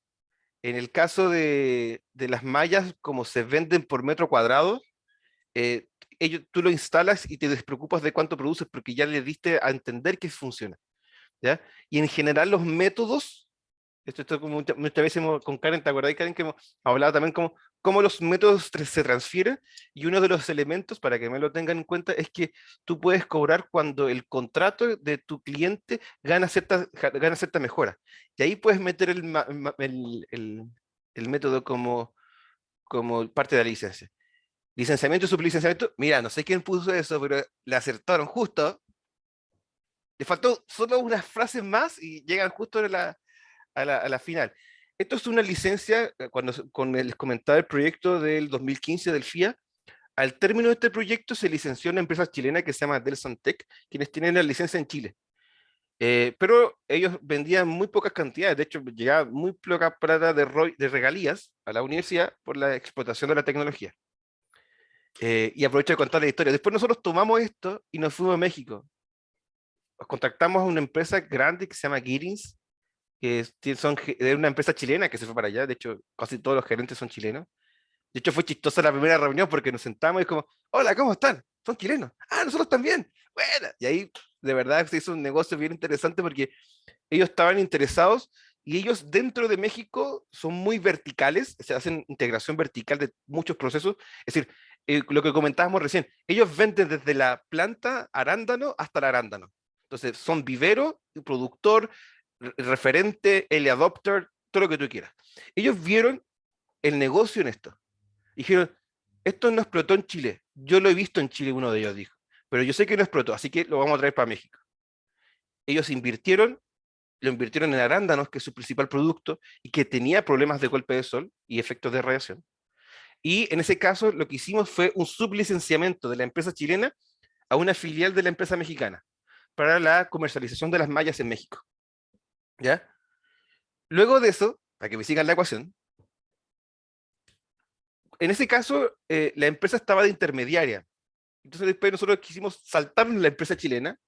En el caso de las mallas, como se venden por metro cuadrado, eh, tú lo instalas y te despreocupas de cuánto produces porque ya le diste a entender que funciona, ¿ya? Y en general los métodos, esto como muchas veces con Karen, ¿te acordás, Karen, que hemos hablado también cómo los métodos se transfieren? Y uno de los elementos, para que me lo tengan en cuenta, es que tú puedes cobrar cuando el contrato de tu cliente gana cierta mejora. Y ahí puedes meter el método como parte de la licencia. Licenciamiento y sublicenciamiento, mira, no sé quién puso eso, pero le acertaron justo. Le faltó solo unas frases más y llegan justo a la final. Esto es una licencia, les comentaba el proyecto del 2015 del FIA. Al término de este proyecto se licenció una empresa chilena que se llama Delsantec, quienes tienen la licencia en Chile. Pero ellos vendían muy pocas cantidades, de hecho llegaba muy poca plata de regalías a la universidad por la explotación de la tecnología. Y aprovecho de contar la historia. Después nosotros tomamos esto y nos fuimos a México. Nos contactamos a una empresa grande que se llama Giddings, que es una empresa chilena que se fue para allá. De hecho, casi todos los gerentes son chilenos. De hecho, fue chistosa la primera reunión porque nos sentamos y es como, hola, ¿cómo están? Son chilenos. Ah, nosotros también. Bueno, y ahí de verdad se hizo un negocio bien interesante porque ellos estaban interesados y ellos dentro de México son muy verticales, se hacen integración vertical de muchos procesos. Es decir, lo que comentábamos recién, ellos venden desde la planta arándano hasta el arándano. Entonces, son vivero, productor, referente, early adopter, todo lo que tú quieras. Ellos vieron el negocio en esto. Dijeron, esto no explotó en Chile. Yo lo he visto en Chile, uno de ellos dijo. Pero yo sé que no explotó, así que lo vamos a traer para México. Ellos lo invirtieron en arándanos, que es su principal producto, y que tenía problemas de golpe de sol y efectos de radiación. Y en ese caso, lo que hicimos fue un sublicenciamiento de la empresa chilena a una filial de la empresa mexicana para la comercialización de las mallas en México. ¿Ya? Luego de eso, para que me sigan la ecuación, en ese caso, la empresa estaba de intermediaria. Entonces después nosotros quisimos saltarnos la empresa chilena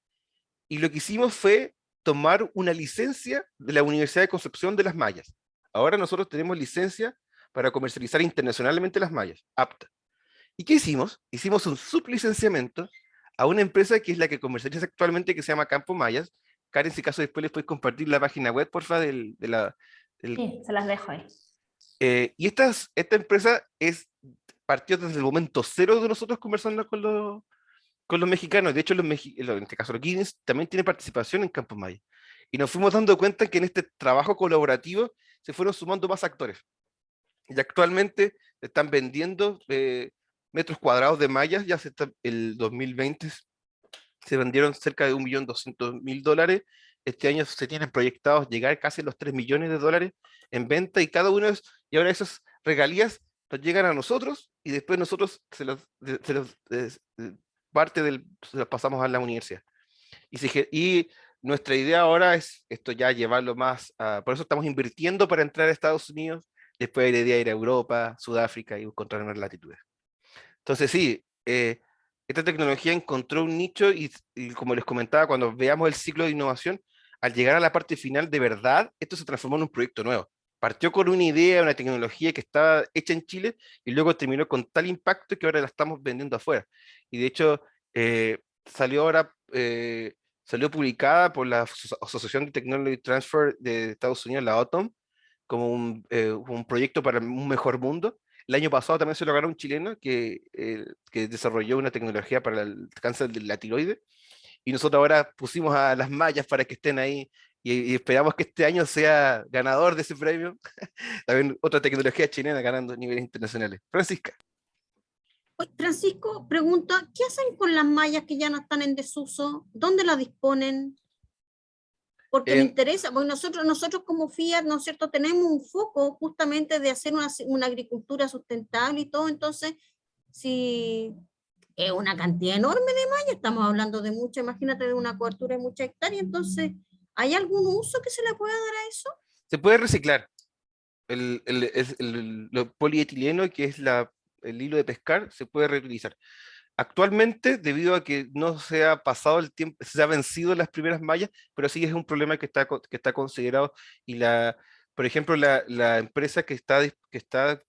y lo que hicimos fue tomar una licencia de la Universidad de Concepción de las mallas. Ahora nosotros tenemos licencia para comercializar internacionalmente las mallas, apta. ¿Y qué hicimos? Hicimos un sublicenciamiento a una empresa que es la que comercializa actualmente, que se llama Campo Mallas. Karen, si acaso después les puedes compartir la página web, porfa, Sí, se las dejo ahí. y esta empresa partió desde el momento cero de nosotros conversando con los mexicanos. De hecho, en este caso los Guinness también tiene participación en Campo Maya. Y nos fuimos dando cuenta que en este trabajo colaborativo se fueron sumando más actores. Y actualmente están vendiendo metros cuadrados de mallas. El 2020 se vendieron cerca de $1.200.000. Este año se tienen proyectados llegar casi a los $3 millones en venta y y ahora esas regalías nos llegan a nosotros y después nosotros se los pasamos a la universidad. Y nuestra idea ahora es esto ya llevarlo más por eso estamos invirtiendo para entrar a Estados Unidos, después la idea de ir a Europa, Sudáfrica y encontrar más latitudes. Entonces sí, esta tecnología encontró un nicho y como les comentaba, cuando veamos el ciclo de innovación, al llegar a la parte final, de verdad, esto se transformó en un proyecto nuevo. Partió con una idea, una tecnología que estaba hecha en Chile y luego terminó con tal impacto que ahora la estamos vendiendo afuera. Y de hecho, salió publicada por la Asociación de Technology Transfer de Estados Unidos, la OTOM, como un proyecto para un mejor mundo. El año pasado también se lo ganó un chileno que desarrolló una tecnología para el cáncer de la tiroides, y nosotros ahora pusimos a las mallas para que estén ahí, y esperamos que este año sea ganador de ese premio. También otra tecnología chilena ganando a niveles internacionales. Francisca. Oye, Francisco pregunta, ¿qué hacen con las mallas que ya no están en desuso? ¿Dónde las disponen? Porque me En- interesa, porque nosotros como Fiat, ¿no es cierto?, tenemos un foco justamente de hacer una agricultura sustentable y todo, entonces, si es una cantidad enorme de mallas, estamos hablando de mucho, imagínate de una cobertura de muchas hectáreas, entonces, ¿hay algún uso que se le pueda dar a eso? Se puede reciclar. Lo polietileno, que es el hilo de pescar, se puede reutilizar. Actualmente, debido a que no se ha pasado el tiempo, se ha vencido las primeras mallas, pero sí es un problema que está considerado, y por ejemplo, la empresa que está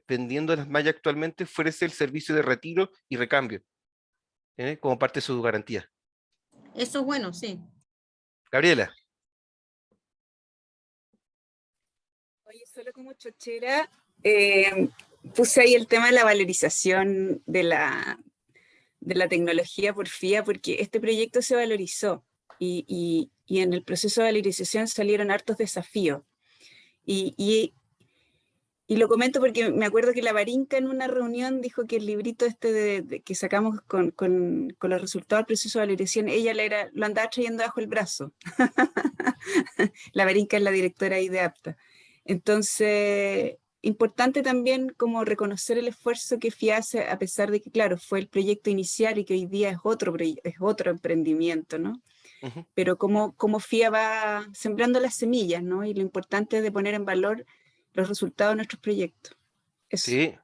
vendiendo las mallas actualmente ofrece el servicio de retiro y recambio, como parte de su garantía. Eso es bueno, sí. Gabriela. Oye, solo como chochera, puse ahí el tema de la valorización de la tecnología por FIA, porque este proyecto se valorizó y en el proceso de valorización salieron hartos desafíos. Y lo comento porque me acuerdo que la Barinca en una reunión dijo que el librito que sacamos con los resultados del proceso de valorización, ella lo andaba trayendo bajo el brazo. La Barinca es la directora ahí de APTA. Entonces, importante también como reconocer el esfuerzo que FIA hace, a pesar de que, claro, fue el proyecto inicial y que hoy día es otro emprendimiento, ¿no? Ujú. Pero como FIA va sembrando las semillas, ¿no? Y lo importante es de poner en valor los resultados de nuestros proyectos. Eso. Sí,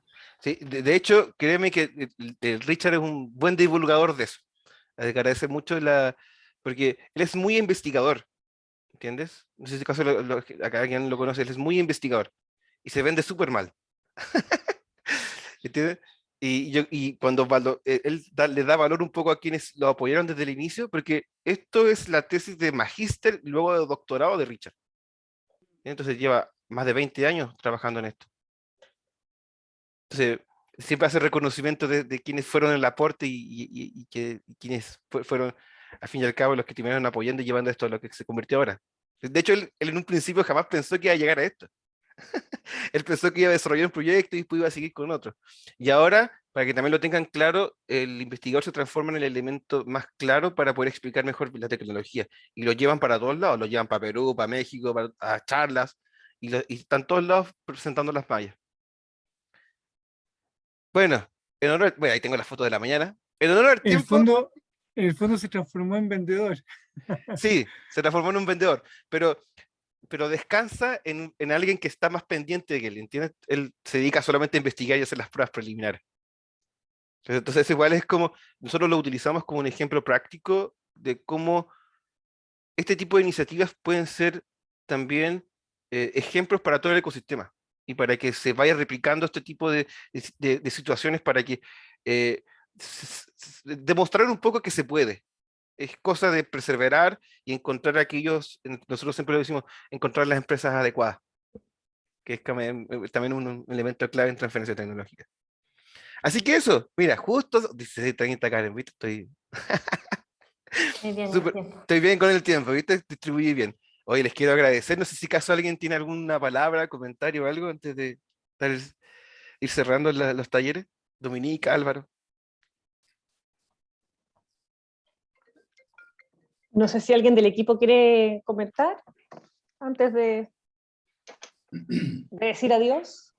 sí. De hecho, créeme que el Richard es un buen divulgador de eso. Agradece mucho porque él es muy investigador, ¿entiendes? No sé si acaso acá alguien lo conoce, él es muy investigador y se vende súper mal. ¿Entiendes? Y cuando le da valor un poco a quienes lo apoyaron desde el inicio, porque esto es la tesis de magíster y luego de doctorado de Richard. Entonces lleva más de 20 años trabajando en esto. Entonces, siempre hace reconocimiento de quienes fueron el aporte y quienes fueron, al fin y al cabo, los que terminaron apoyando y llevando esto a lo que se convirtió ahora. De hecho, él en un principio jamás pensó que iba a llegar a esto. Él pensó que iba a desarrollar un proyecto y después iba a seguir con otro. Y ahora, para que también lo tengan claro, el investigador se transforma en el elemento más claro para poder explicar mejor la tecnología. Y lo llevan para todos lados, lo llevan para Perú, para México, a charlas, y están todos lados presentando las mallas. Bueno, bueno, ahí tengo la foto de la mañana. En honor al tiempo, En el fondo se transformó en vendedor. sí, se transformó en un vendedor, pero descansa en alguien que está más pendiente de que él, ¿entiendes? Él se dedica solamente a investigar y hacer las pruebas preliminares. Entonces, igual es como, nosotros lo utilizamos como un ejemplo práctico de cómo este tipo de iniciativas pueden ser también ejemplos para todo el ecosistema, y para que se vaya replicando este tipo de situaciones, para que demostrar un poco que se puede. Es cosa de perseverar y encontrar nosotros siempre lo decimos, encontrar las empresas adecuadas, que es también un elemento clave en transferencia tecnológica. Así que eso, mira, justo 16:30, Karen, ¿viste? Muy bien el tiempo. Estoy bien con el tiempo, ¿viste? Distribuí bien. Oye, les quiero agradecer. No sé si acaso alguien tiene alguna palabra, comentario o algo antes de ir cerrando los talleres. Dominica, Álvaro. No sé si alguien del equipo quiere comentar antes de decir adiós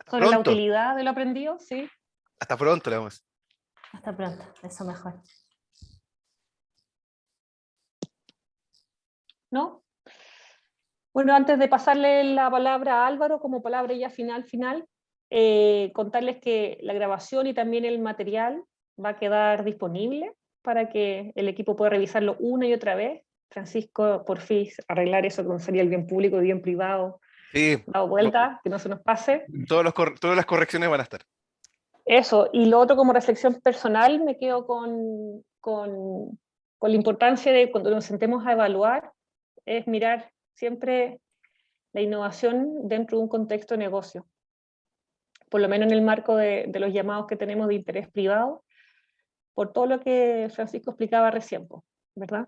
sobre la Pronto. utilidad de lo aprendido, ¿sí? Hasta pronto, le vamos. Hasta pronto, eso mejor. ¿No? Bueno, antes de pasarle la palabra a Álvaro como palabra ya final, contarles que la grabación y también el material va a quedar disponible para que el equipo pueda revisarlo una y otra vez. Francisco, por fin, arreglar eso que sería el bien público y bien privado, Sí, dado vuelta, que no se nos pase. todas las correcciones van a estar. Eso, y lo otro como reflexión personal, me quedo con la importancia de cuando nos sentemos a evaluar, es mirar siempre la innovación dentro de un contexto de negocio, por lo menos en el marco de los llamados que tenemos de interés privado, por todo lo que Francisco explicaba recién, ¿verdad?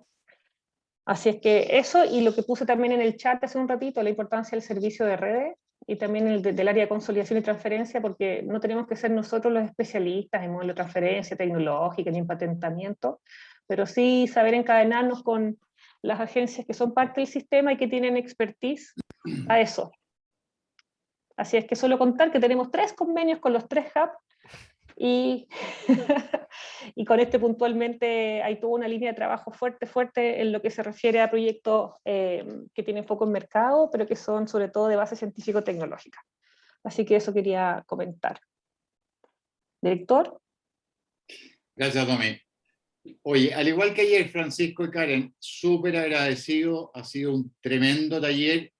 Así es que eso, y lo que puse también en el chat hace un ratito, la importancia del servicio de redes, y también del área de consolidación y transferencia, porque no tenemos que ser nosotros los especialistas en modelo de transferencia tecnológica, ni en patentamiento, pero sí saber encadenarnos con las agencias que son parte del sistema y que tienen expertise a eso. Así es que solo contar que tenemos 3 convenios con los 3 hubs, y, y con este puntualmente hay toda una línea de trabajo fuerte en lo que se refiere a proyectos que tienen foco en mercado, pero que son sobre todo de base científico-tecnológica. Así que eso quería comentar. Director. Gracias, Tommy. Oye, al igual que ayer, Francisco y Karen, súper agradecido, ha sido un tremendo taller.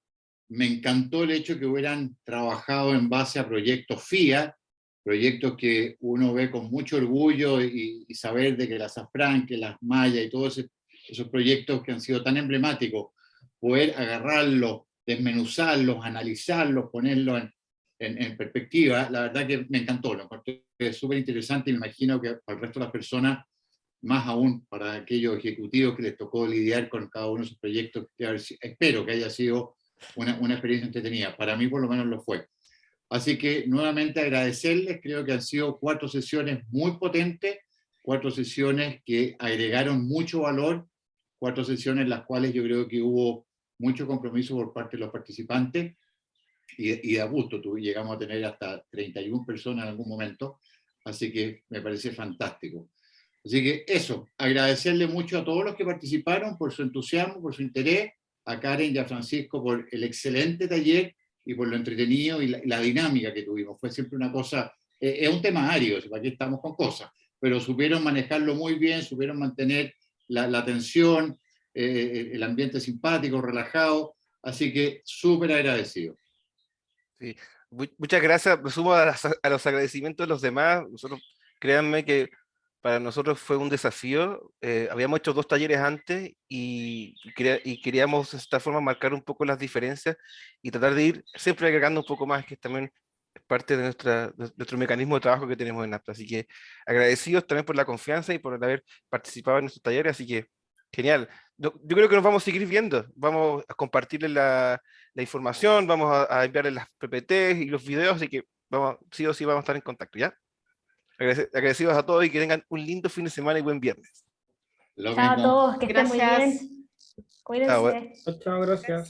Me encantó el hecho que hubieran trabajado en base a proyectos FIA, proyectos que uno ve con mucho orgullo, y saber de que la Safran, que las Maya y todos esos proyectos que han sido tan emblemáticos, poder agarrarlos, desmenuzarlos, analizarlos, ponerlos en perspectiva, la verdad que me encantó, lo encontré súper interesante, y me imagino que para el resto de las personas, más aún para aquellos ejecutivos que les tocó lidiar con cada uno de esos proyectos, espero que haya sido una experiencia entretenida. Para mí por lo menos lo fue. Así que nuevamente agradecerles, creo que han sido 4 sesiones muy potentes, 4 sesiones que agregaron mucho valor, 4 sesiones en las cuales yo creo que hubo mucho compromiso por parte de los participantes, y de gusto, llegamos a tener hasta 31 personas en algún momento, así que me parece fantástico. Así que eso, agradecerle mucho a todos los que participaron por su entusiasmo, por su interés, a Karen y a Francisco por el excelente taller y por lo entretenido y la dinámica que tuvimos. Fue siempre una cosa, es un tema árido, aquí estamos con cosas, pero supieron manejarlo muy bien, supieron mantener la atención, el ambiente simpático, relajado, así que súper agradecido. Sí. Muchas gracias, me sumo a los agradecimientos de los demás. Nosotros, créanme que para nosotros fue un desafío. Habíamos hecho 2 talleres antes y queríamos de esta forma marcar un poco las diferencias y tratar de ir siempre agregando un poco más, que también es parte de nuestro mecanismo de trabajo que tenemos en APTA. Así que agradecidos también por la confianza y por haber participado en nuestros talleres. Así que genial. Yo creo que nos vamos a seguir viendo. Vamos a compartirles la información, vamos a enviarles las PPTs y los videos, así que sí o sí vamos a estar en contacto, ¿ya? Agradecidos a todos y que tengan un lindo fin de semana y buen viernes. Chao a todos, que estén muy bien. Cuídense. Chao, gracias. Gracias.